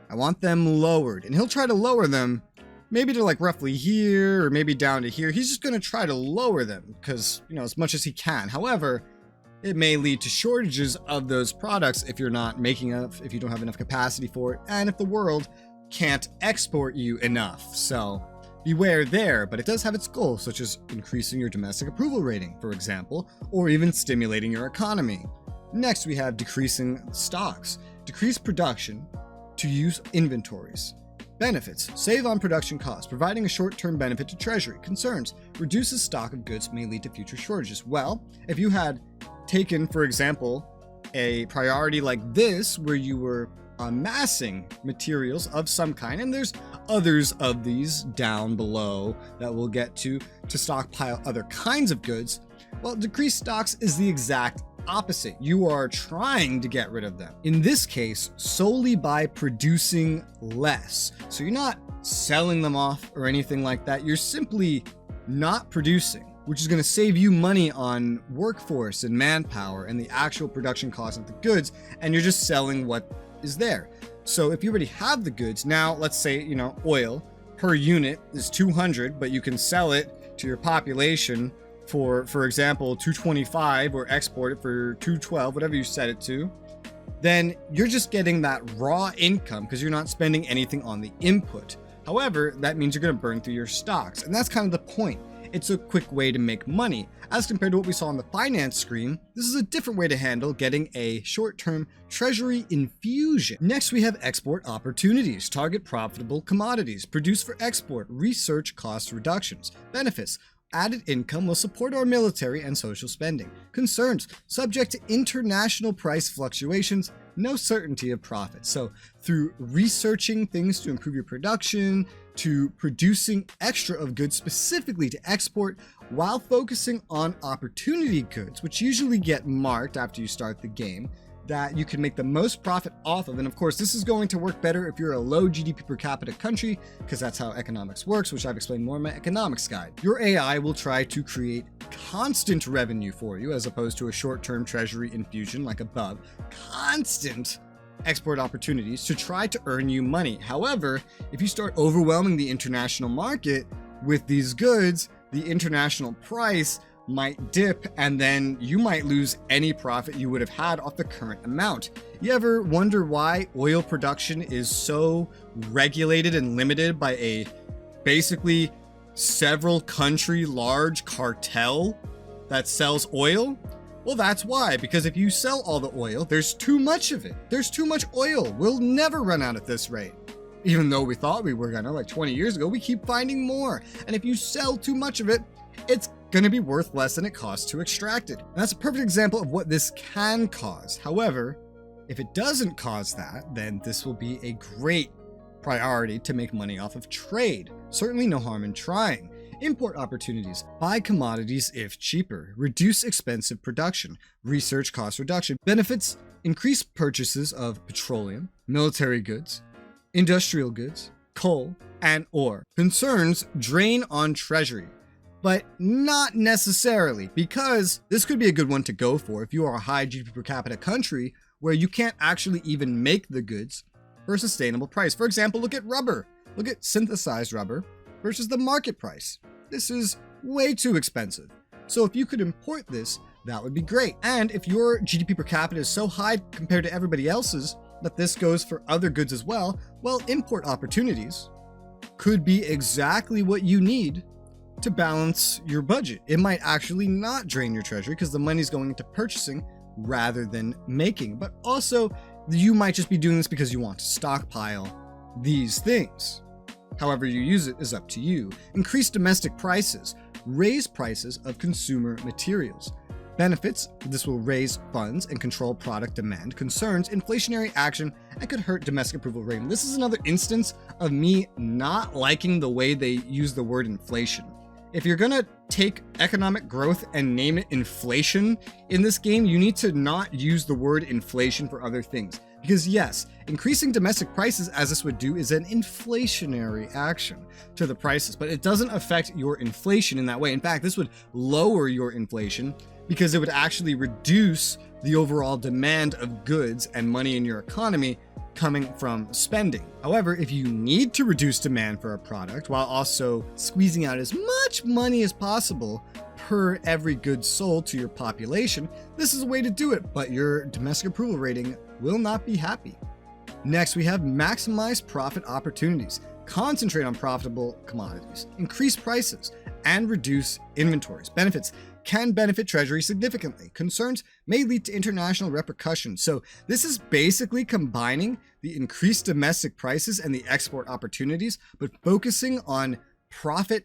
I want them lowered. And he'll try to lower them maybe to like roughly here or maybe down to here. He's just going to try to lower them because, as much as he can. However, it may lead to shortages of those products if you're not making enough, if you don't have enough capacity for it, and if the world can't export you enough. So beware there, but it does have its goals, such as increasing your domestic approval rating, for example, or even stimulating your economy. Next, we have decreasing stocks, decrease production to use inventories. Benefits: save on production costs, providing a short-term benefit to Treasury. Concerns: reduces stock of goods may lead to future shortages. Well, if you had taken, for example, a priority like this, where you were amassing materials of some kind, and there's others of these down below that we'll get to stockpile other kinds of goods, well, decreased stocks is the exact opposite. You are trying to get rid of them. In this case, solely by producing less. So you're not selling them off or anything like that. You're simply not producing, which is going to save you money on workforce and manpower and the actual production cost of the goods, and you're just selling what is there. So if you already have the goods, now let's say, oil per unit is 200, but you can sell it to your population for example, 225, or export it for 212, whatever you set it to, then you're just getting that raw income because you're not spending anything on the input. However, that means you're going to burn through your stocks, and that's kind of the point. It's a quick way to make money. As compared to what we saw on the finance screen, this is a different way to handle getting a short-term treasury infusion. Next, we have export opportunities. Target profitable commodities. Produce for export. Research cost reductions. Benefits: added income will support our military and social spending. Concerns: subject to international price fluctuations, no certainty of profit. So through researching things to improve your production, to producing extra of goods specifically to export, while focusing on opportunity goods, which usually get marked after you start the game, that you can make the most profit off of. And of course, this is going to work better if you're a low GDP per capita country, because that's how economics works, which I've explained more in my economics guide. Your AI will try to create constant revenue for you, as opposed to a short-term treasury infusion like above. Constant export opportunities to try to earn you money. However, if you start overwhelming the international market with these goods, the international price might dip, and then you might lose any profit you would have had off the current amount. You ever wonder why oil production is so regulated and limited by a basically several country large cartel that sells oil? Well, that's why, because if you sell all the oil, there's too much of it. There's too much oil. We'll never run out at this rate. Even though we thought we were gonna, like 20 years ago, we keep finding more. And if you sell too much of it, it's going to be worth less than it costs to extract it. And that's a perfect example of what this can cause. However, if it doesn't cause that, then this will be a great priority to make money off of trade. Certainly no harm in trying. Import opportunities. Buy commodities if cheaper. Reduce expensive production. Research cost reduction. Benefits. Increase purchases of petroleum, military goods, industrial goods, coal, and ore. Concerns. Drain on treasury. But not necessarily, because this could be a good one to go for if you are a high GDP per capita country where you can't actually even make the goods for a sustainable price. For example, look at rubber. Look at synthesized rubber versus the market price. This is way too expensive. So if you could import this, that would be great. And if your GDP per capita is so high compared to everybody else's that this goes for other goods as well, well, import opportunities could be exactly what you need to balance your budget. It might actually not drain your treasury because the money's going into purchasing rather than making. But also, you might just be doing this because you want to stockpile these things. However you use it is up to you. Increase domestic prices. Raise prices of consumer materials. Benefits, this will raise funds and control product demand. Concerns, inflationary action, and could hurt domestic approval rating. This is another instance of me not liking the way they use the word inflation. If you're gonna take economic growth and name it inflation in this game, you need to not use the word inflation for other things. Because yes, increasing domestic prices as this would do is an inflationary action to the prices, but it doesn't affect your inflation in that way. In fact, this would lower your inflation because it would actually reduce the overall demand of goods and money in your economy coming from spending. However, if you need to reduce demand for a product while also squeezing out as much money as possible per every good sold to your population, this is a way to do it, but your domestic approval rating will not be happy. Next, we have maximize profit opportunities. Concentrate on profitable commodities, increase prices, and reduce inventories. Benefits can benefit Treasury significantly. Concerns may lead to international repercussions. So this is basically combining the increased domestic prices and the export opportunities, but focusing on profit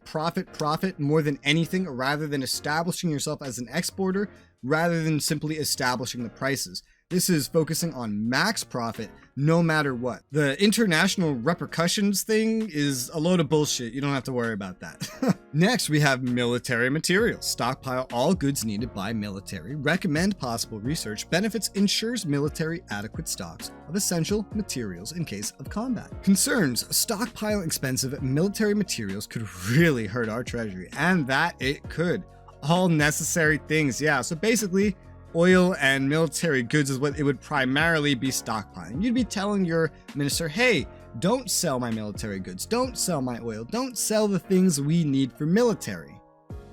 more than anything, rather than establishing yourself as an exporter, rather than simply establishing the prices. This is focusing on max profit no matter what. The international repercussions thing is a load of bullshit. You don't have to worry about that. Next, we have military materials. Stockpile all goods needed by military. Recommend possible research. Benefits ensures military adequate stocks of essential materials in case of combat. Concerns, stockpile expensive military materials could really hurt our treasury, and that it could. All necessary things, yeah. So basically, oil and military goods is what it would primarily be stockpiling. You'd be telling your minister, hey, don't sell my military goods, don't sell my oil, don't sell the things we need for military.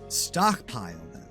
Stockpile them.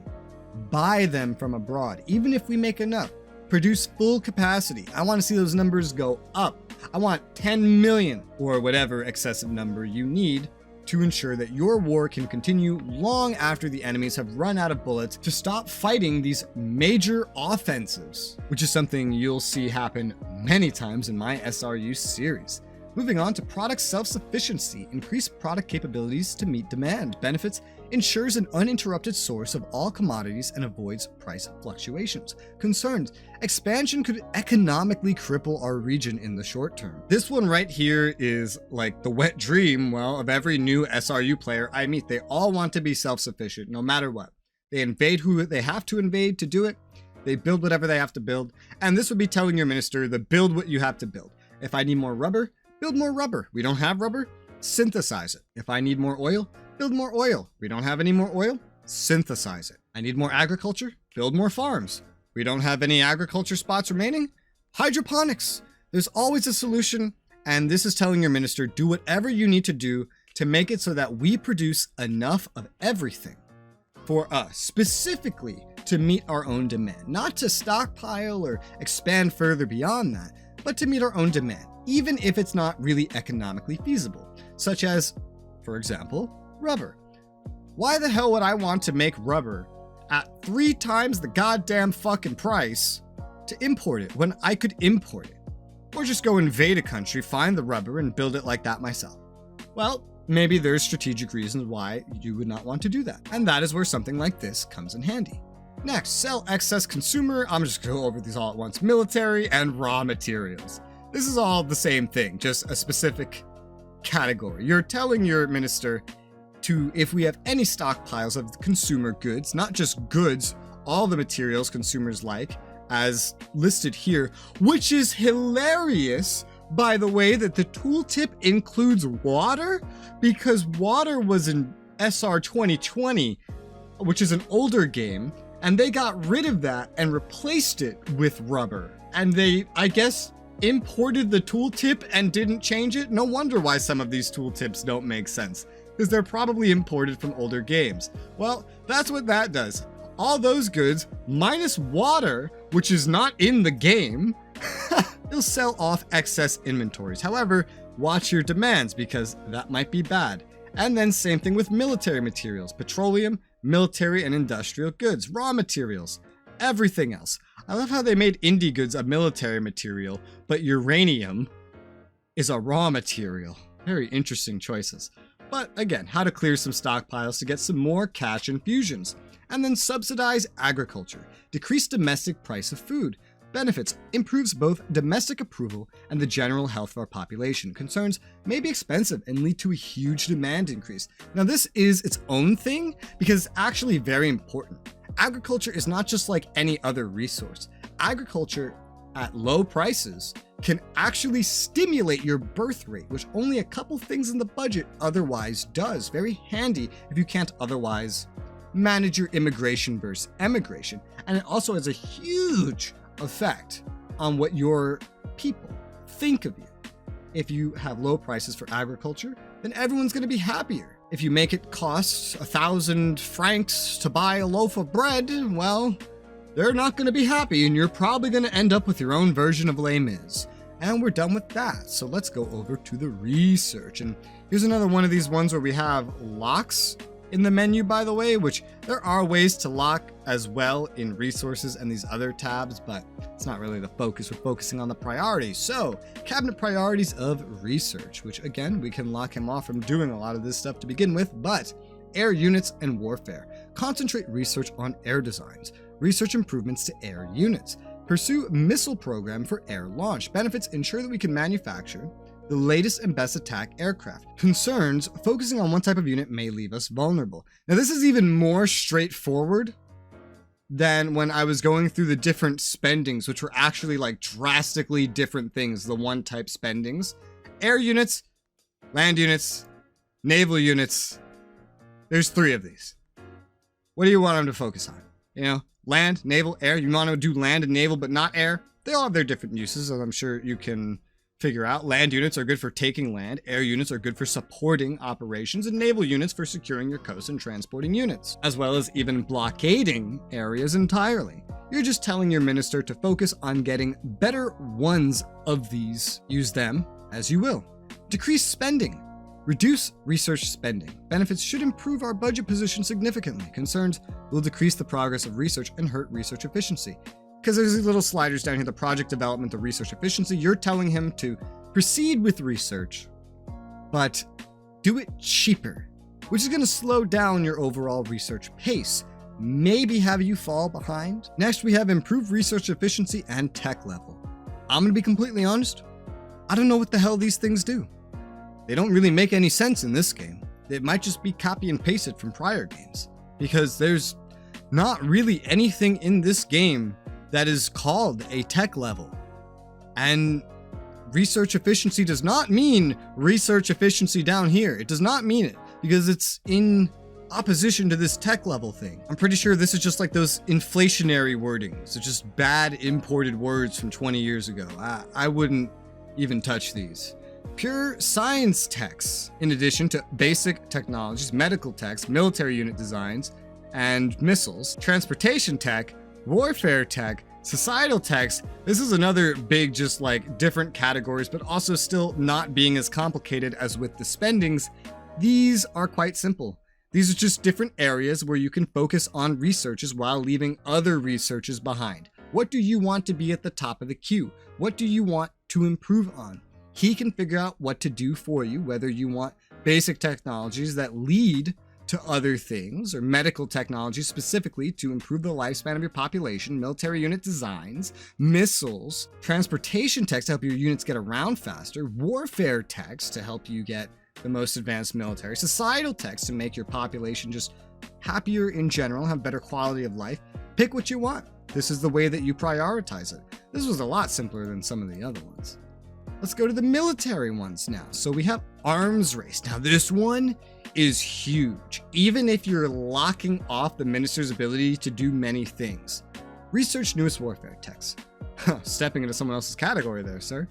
Buy them from abroad, even if we make enough. Produce full capacity. I want to see those numbers go up. I want 10 million or whatever excessive number you need to ensure that your war can continue long after the enemies have run out of bullets to stop fighting these major offensives, which is something you'll see happen many times in my SRU series. Moving on to product self-sufficiency. Increase product capabilities to meet demand. Benefits ensures an uninterrupted source of all commodities and avoids price fluctuations. Concerns, expansion could economically cripple our region in the short term. This one right here is like the wet dream, well, of every new SRU player I meet. They all want to be self-sufficient no matter what. They invade who they have to invade to do it. They build whatever they have to build. And this would be telling your minister to build what you have to build. If I need more rubber, build more rubber. We don't have rubber? Synthesize it. If I need more oil, build more oil. We don't have any more oil? Synthesize it. I need more agriculture? Build more farms. We don't have any agriculture spots remaining? Hydroponics. There's always a solution, and this is telling your minister, do whatever you need to do to make it so that we produce enough of everything for us, specifically to meet our own demand. Not to stockpile or expand further beyond that, but to meet our own demand, even if it's not really economically feasible, such as, for example, rubber. Why the hell would I want to make rubber at 3 times the goddamn fucking price to import it when I could import it? Or just go invade a country, find the rubber, and build it like that myself? Well, maybe there's strategic reasons why you would not want to do that. And that is where something like this comes in handy. Next, sell excess consumer. I'm just gonna go over these all at once. Military and raw materials. This is all the same thing, just a specific category. You're telling your minister to, if we have any stockpiles of consumer goods, not just goods, all the materials consumers like, as listed here, which is hilarious, by the way, that the tooltip includes water, because water was in SR 2020, which is an older game, and they got rid of that and replaced it with rubber. And they, I guess, imported the tooltip and didn't change it. No wonder why some of these tooltips don't make sense, because they're probably imported from older games. Well, that's what that does. All those goods, minus water, which is not in the game, it'll sell off excess inventories. However, watch your demands, because that might be bad. And then same thing with military materials, petroleum, military and industrial goods, raw materials, everything else. I love how they made indie goods a military material, but uranium is a raw material. Very interesting choices. But again, how to clear some stockpiles to get some more cash infusions. And then subsidize agriculture, decrease domestic price of food. Benefits, improves both domestic approval and the general health of our population. Concerns, may be expensive and lead to a huge demand increase. Now this is its own thing because it's actually very important. Agriculture is not just like any other resource. Agriculture at low prices can actually stimulate your birth rate, which only a couple things in the budget otherwise does. Very handy if you can't otherwise manage your immigration versus emigration. And it also has a huge effect on what your people think of you. If you have low prices for agriculture, then everyone's going to be happier. If you make it cost 1,000 francs to buy a loaf of bread, well, they're not going to be happy, and you're probably going to end up with your own version of Les Mis. And we're done with that. So let's go over to the research. And here's another one of these ones where we have locks in the menu, by the way, which there are ways to lock as well in resources and these other tabs, but it's not really the focus. We're focusing on the priorities. So cabinet priorities of research, which again, we can lock him off from doing a lot of this stuff to begin with, but air units and warfare. Concentrate research on air designs, research improvements to air units, pursue missile program for air launch. Benefits, ensure that we can manufacture the latest and best attack aircraft. Concerns, focusing on one type of unit may leave us vulnerable. Now this is even more straightforward than when I was going through the different spendings, which were actually like drastically different things, the one type spendings. Air units, land units, naval units. There's 3 of these. What do you want them to focus on? You know, land, naval, air. You want to do land and naval, but not air. They all have their different uses, as I'm sure you can figure out. Land units are good for taking land, air units are good for supporting operations, and naval units for securing your coast and transporting units, as well as even blockading areas entirely. You're just telling your minister to focus on getting better ones of these. Use them as you will. Decrease spending. Reduce research spending. Benefits should improve our budget position significantly. Concerns will decrease the progress of research and hurt research efficiency. Because there's these little sliders down here, the project development, the research efficiency. You're telling him to proceed with research, but do it cheaper, which is going to slow down your overall research pace, maybe have you fall behind. Next, we have improved research efficiency and tech level. I'm going to be completely honest, I don't know what the hell these things do. They don't really make any sense in this game. It might just be copy and pasted from prior games, because there's not really anything in this game that is called a tech level. And research efficiency does not mean research efficiency down here. It does not mean it, because it's in opposition to this tech level thing. I'm pretty sure this is just like those inflationary wordings. It's just bad imported words from 20 years ago. I wouldn't even touch these. Pure science techs, in addition to basic technologies, medical techs, military unit designs, and missiles, transportation tech, warfare tech, societal techs. This is another big, just like different categories, but also still not being as complicated as with the spendings. These are quite simple. These are just different areas where you can focus on researches while leaving other researches behind. What do you want to be at the top of the queue? What do you want to improve on? He can figure out what to do for you, whether you want basic technologies that lead to other things, or medical technology specifically to improve the lifespan of your population, military unit designs, missiles, transportation techs to help your units get around faster, warfare techs to help you get the most advanced military, societal techs to make your population just happier in general, have better quality of life. Pick what you want. This is the way that you prioritize it. This was a lot simpler than some of the other ones. Let's go to the military ones now. So we have arms race. Now this one is huge, even if you're locking off the minister's ability to do many things. Research newest warfare techs. Stepping into someone else's category there, sir.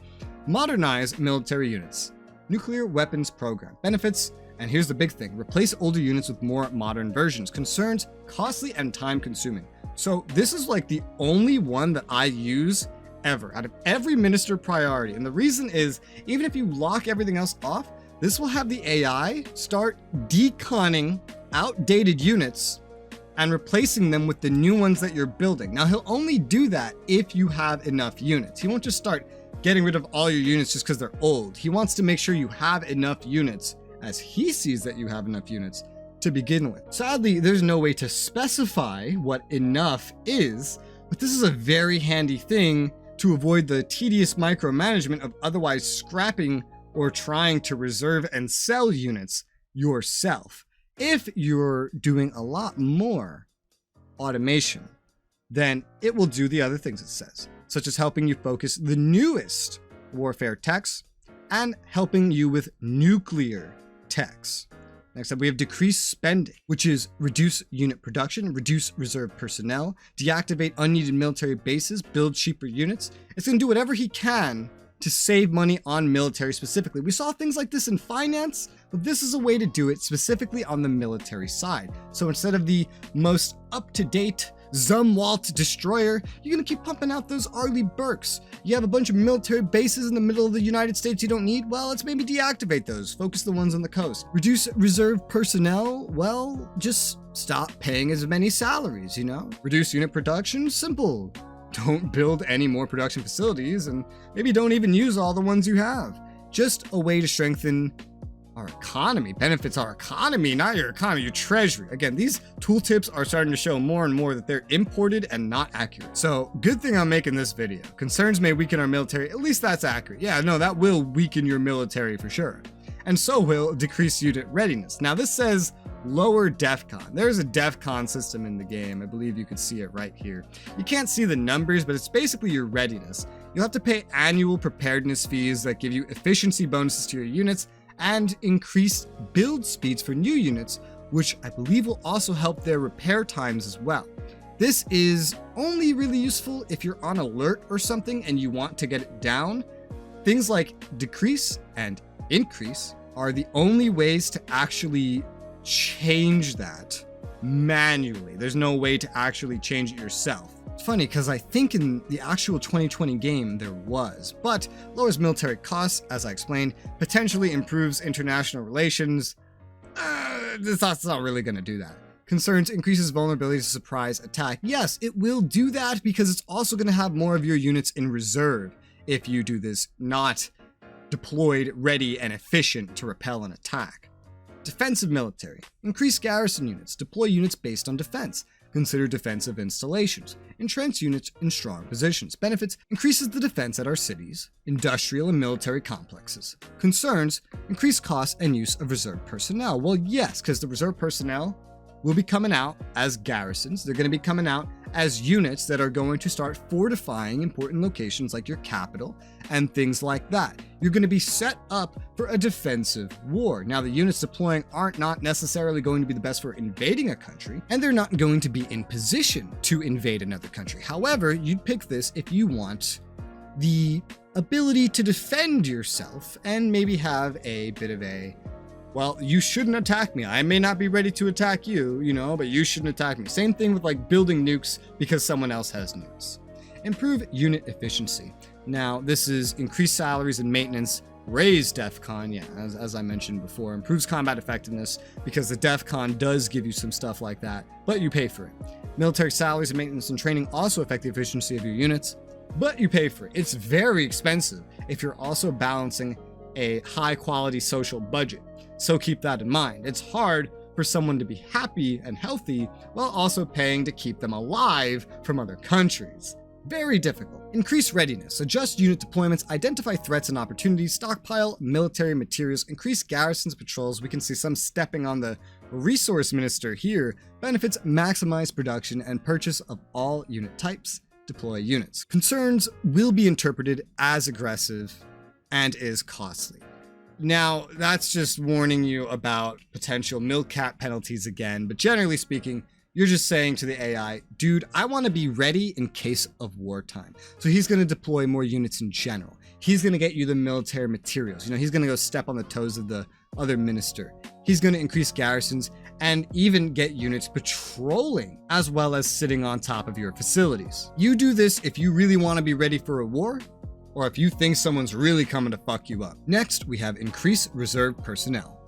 Modernize military units. Nuclear weapons program. Benefits, and here's the big thing, replace older units with more modern versions. Concerns, costly and time consuming. So this is like the only one that I use ever out of every minister priority. And the reason is, even if you lock everything else off, this will have the AI start deconning outdated units and replacing them with the new ones that you're building. Now he'll only do that if you have enough units. He won't just start getting rid of all your units just because they're old. He wants to make sure you have enough units, as he sees that you have enough units to begin with. Sadly, there's no way to specify what enough is, but this is a very handy thing to avoid the tedious micromanagement of otherwise scrapping or trying to reserve and sell units yourself. If you're doing a lot more automation, then it will do the other things it says, such as helping you focus the newest warfare techs and helping you with nuclear techs. Next up, we have decreased spending, which is reduce unit production, reduce reserve personnel, deactivate unneeded military bases, build cheaper units. It's going to do whatever he can to save money on military specifically. We saw things like this in finance, but this is a way to do it specifically on the military side. So instead of the most up-to-date Zumwalt destroyer, you're gonna keep pumping out those Arleigh Burkes. You have a bunch of military bases in the middle of the United States you don't need? Well, let's maybe deactivate those. Focus the ones on the coast. Reduce reserve personnel? Well, just stop paying as many salaries, you know? Reduce unit production? Simple. Don't build any more production facilities, and maybe don't even use all the ones you have. Just a way to strengthen our economy, benefits our economy, not your economy, your treasury. Again, these tooltips are starting to show more and more that they're imported and not accurate. So good thing I'm making this video. Concerns may weaken our military. At least that's accurate. Yeah, no, that will weaken your military for sure. And so will decrease unit readiness. Now this says lower DEFCON. There's a DEFCON system in the game. I believe you can see it right here. You can't see the numbers, but it's basically your readiness. You'll have to pay annual preparedness fees that give you efficiency bonuses to your units and increased build speeds for new units, which I believe will also help their repair times as well. This is only really useful if you're on alert or something and you want to get it down. Things like decrease and increase are the only ways to actually change that manually. There's no way to actually change it yourself. It's funny because I think in the actual 2020 game there was, but lowers military costs, as I explained, potentially improves international relations. That's not really going to do that. Concerns, increases vulnerability to surprise attack. Yes, it will do that because it's also going to have more of your units in reserve if you do this, not deployed, ready, and efficient to repel an attack. Defensive military. Increase garrison units. Deploy units based on defense. Consider defensive installations. Entrench units in strong positions. Benefits, increases the defense at our cities, industrial and military complexes. Concerns, increased costs and use of reserve personnel. Well, yes, because the reserve personnel will be coming out as garrisons. They're going to be coming out as units that are going to start fortifying important locations like your capital and things like that. You're going to be set up for a defensive war. Now, the units deploying aren't not necessarily going to be the best for invading a country, and they're not going to be in position to invade another country. However, you'd pick this if you want the ability to defend yourself and maybe have a bit of a, well, you shouldn't attack me. I may not be ready to attack you, you know, but you shouldn't attack me. Same thing with like building nukes because someone else has nukes. Improve unit efficiency. Now, this is increased salaries and maintenance, raise DEFCON, yeah, as I mentioned before, improves combat effectiveness because the DEFCON does give you some stuff like that, but you pay for it. Military salaries and maintenance and training also affect the efficiency of your units, but you pay for it. It's very expensive if you're also balancing a high quality social budget. So keep that in mind. It's hard for someone to be happy and healthy while also paying to keep them alive from other countries. Very difficult. Increase readiness. Adjust unit deployments, identify threats and opportunities, stockpile military materials, increase garrisons patrols. We can see some stepping on the resource minister here. Benefits, maximize production and purchase of all unit types. Deploy units. Concerns will be interpreted as aggressive and is costly. Now, that's just warning you about potential milk-cap penalties again, but generally speaking, you're just saying to the AI, dude, I want to be ready in case of wartime. So he's going to deploy more units in general. He's going to get you the military materials. He's going to go step on the toes of the other minister. He's going to increase garrisons and even get units patrolling, as well as sitting on top of your facilities. You do this if you really want to be ready for a war, or if you think someone's really coming to fuck you up. Next, we have increase reserve personnel.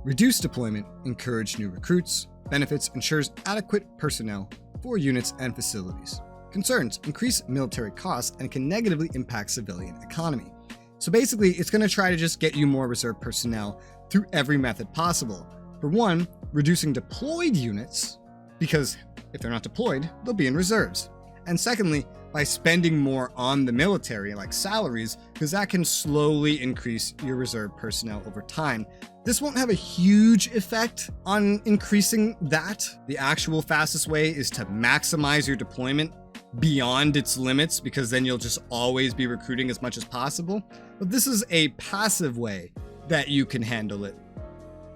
Reduce deployment, encourage new recruits. Benefits, ensures adequate personnel for units and facilities. Concerns, increase military costs and can negatively impact civilian economy. So basically, it's going to try to just get you more reserve personnel through every method possible. For one, reducing deployed units, because if they're not deployed, they'll be in reserves. And secondly, by spending more on the military, like salaries, because that can slowly increase your reserve personnel over time. This won't have a huge effect on increasing that. The actual fastest way is to maximize your deployment beyond its limits, because then you'll just always be recruiting as much as possible. But this is a passive way that you can handle it.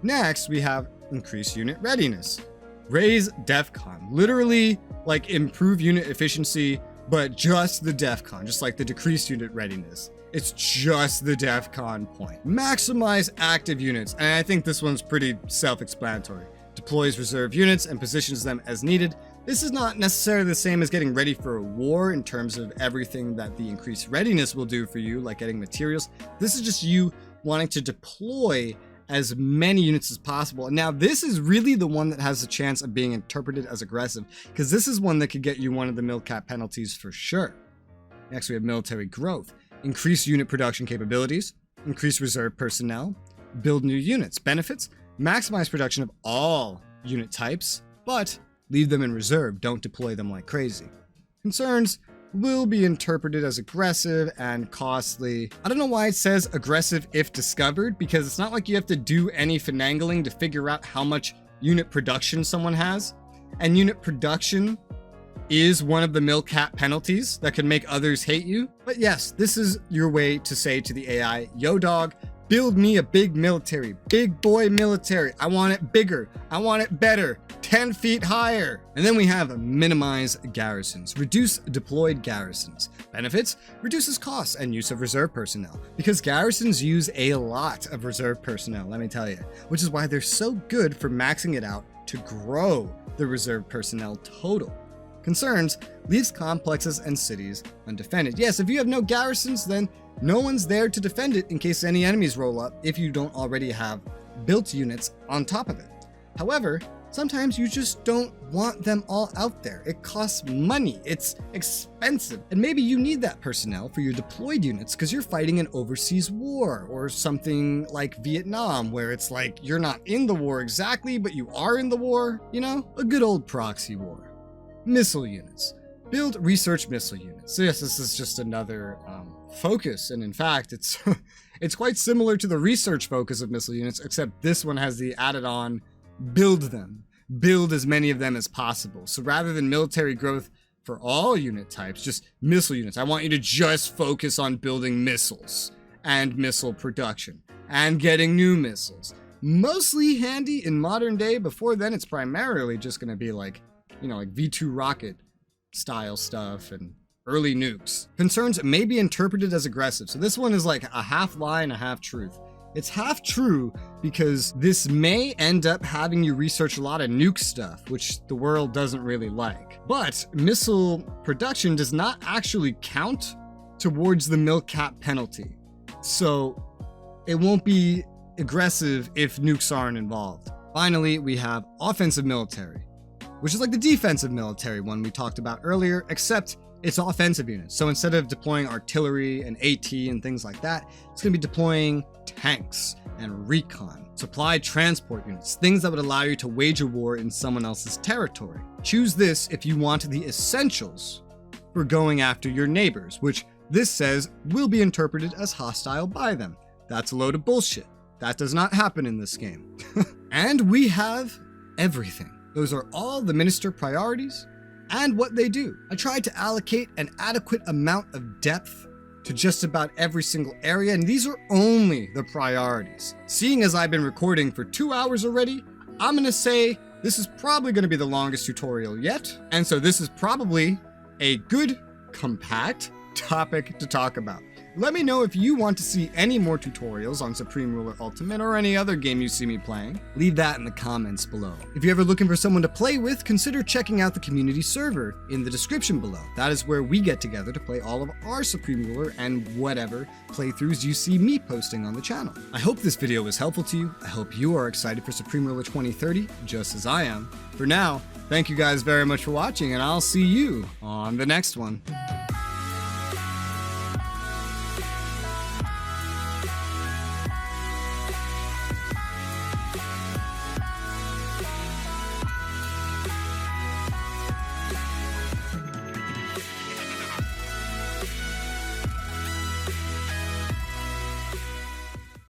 Next, we have increase unit readiness. Raise DEFCON, literally like improve unit efficiency, but just the DEFCON, just like the decreased unit readiness. It's just the DEFCON point. Maximize active units, and I think this one's pretty self-explanatory. Deploys reserve units and positions them as needed. This is not necessarily the same as getting ready for a war in terms of everything that the increased readiness will do for you, like getting materials. This is just you wanting to deploy as many units as possible. And now this is really the one that has a chance of being interpreted as aggressive, because this is one that could get you one of the milk-cap penalties for sure. Next, we have military growth. Increase unit production capabilities, increase reserve personnel, build new units. Benefits, maximize production of all unit types, but leave them in reserve, don't deploy them like crazy. Concerns, will be interpreted as aggressive and costly. I don't know why it says aggressive if discovered, because it's not like you have to do any finagling to figure out how much unit production someone has. And unit production is one of the milk-cap penalties that can make others hate you. But yes, this is your way to say to the AI, yo dog, build me a big military, big boy military. I want it bigger. I want it better, 10 feet higher. And then we have minimize garrisons, reduce deployed garrisons. Benefits, reduces costs and use of reserve personnel, because garrisons use a lot of reserve personnel, let me tell you, which is why they're so good for maxing it out to grow the reserve personnel total. Concerns, leaves complexes and cities undefended. Yes, if you have no garrisons, then no one's there to defend it in case any enemies roll up if you don't already have built units on top of it. However, sometimes you just don't want them all out there. It costs money, it's expensive, and maybe you need that personnel for your deployed units because you're fighting an overseas war or something like Vietnam, where it's like you're not in the war exactly, but you are in the war, you know? A good old proxy war. Missile units. Build research missile units. So yes, this is just another focus, and in fact, it's it's quite similar to the research focus of missile units, except this one has the added on build them. Build as many of them as possible. So rather than military growth for all unit types, just missile units. I want you to just focus on building missiles and missile production and getting new missiles. Mostly handy in modern day. Before then, it's primarily just going to be like, you know, like V2 rocket style stuff and early nukes. Concerns may be interpreted as aggressive. So this one is like a half lie and a half truth. It's half true because this may end up having you research a lot of nuke stuff, which the world doesn't really like. But missile production does not actually count towards the milk cap penalty. So it won't be aggressive if nukes aren't involved. Finally, we have offensive military, which is like the defensive military one we talked about earlier, except it's offensive units. So instead of deploying artillery and AT and things like that, it's going to be deploying tanks and recon, supply transport units, things that would allow you to wage a war in someone else's territory. Choose this if you want the essentials for going after your neighbors, which this says will be interpreted as hostile by them. That's a load of bullshit. That does not happen in this game. And we have everything. Those are all the minister priorities and what they do. I tried to allocate an adequate amount of depth to just about every single area, and these are only the priorities. Seeing as I've been recording for 2 hours already, I'm gonna say this is probably gonna be the longest tutorial yet, and so this is probably a good, compact topic to talk about. Let me know if you want to see any more tutorials on Supreme Ruler Ultimate or any other game you see me playing. Leave that in the comments below. If you're ever looking for someone to play with, consider checking out the community server in the description below. That is where we get together to play all of our Supreme Ruler and whatever playthroughs you see me posting on the channel. I hope this video was helpful to you. I hope you are excited for Supreme Ruler 2030, just as I am. For now, thank you guys very much for watching, and I'll see you on the next one.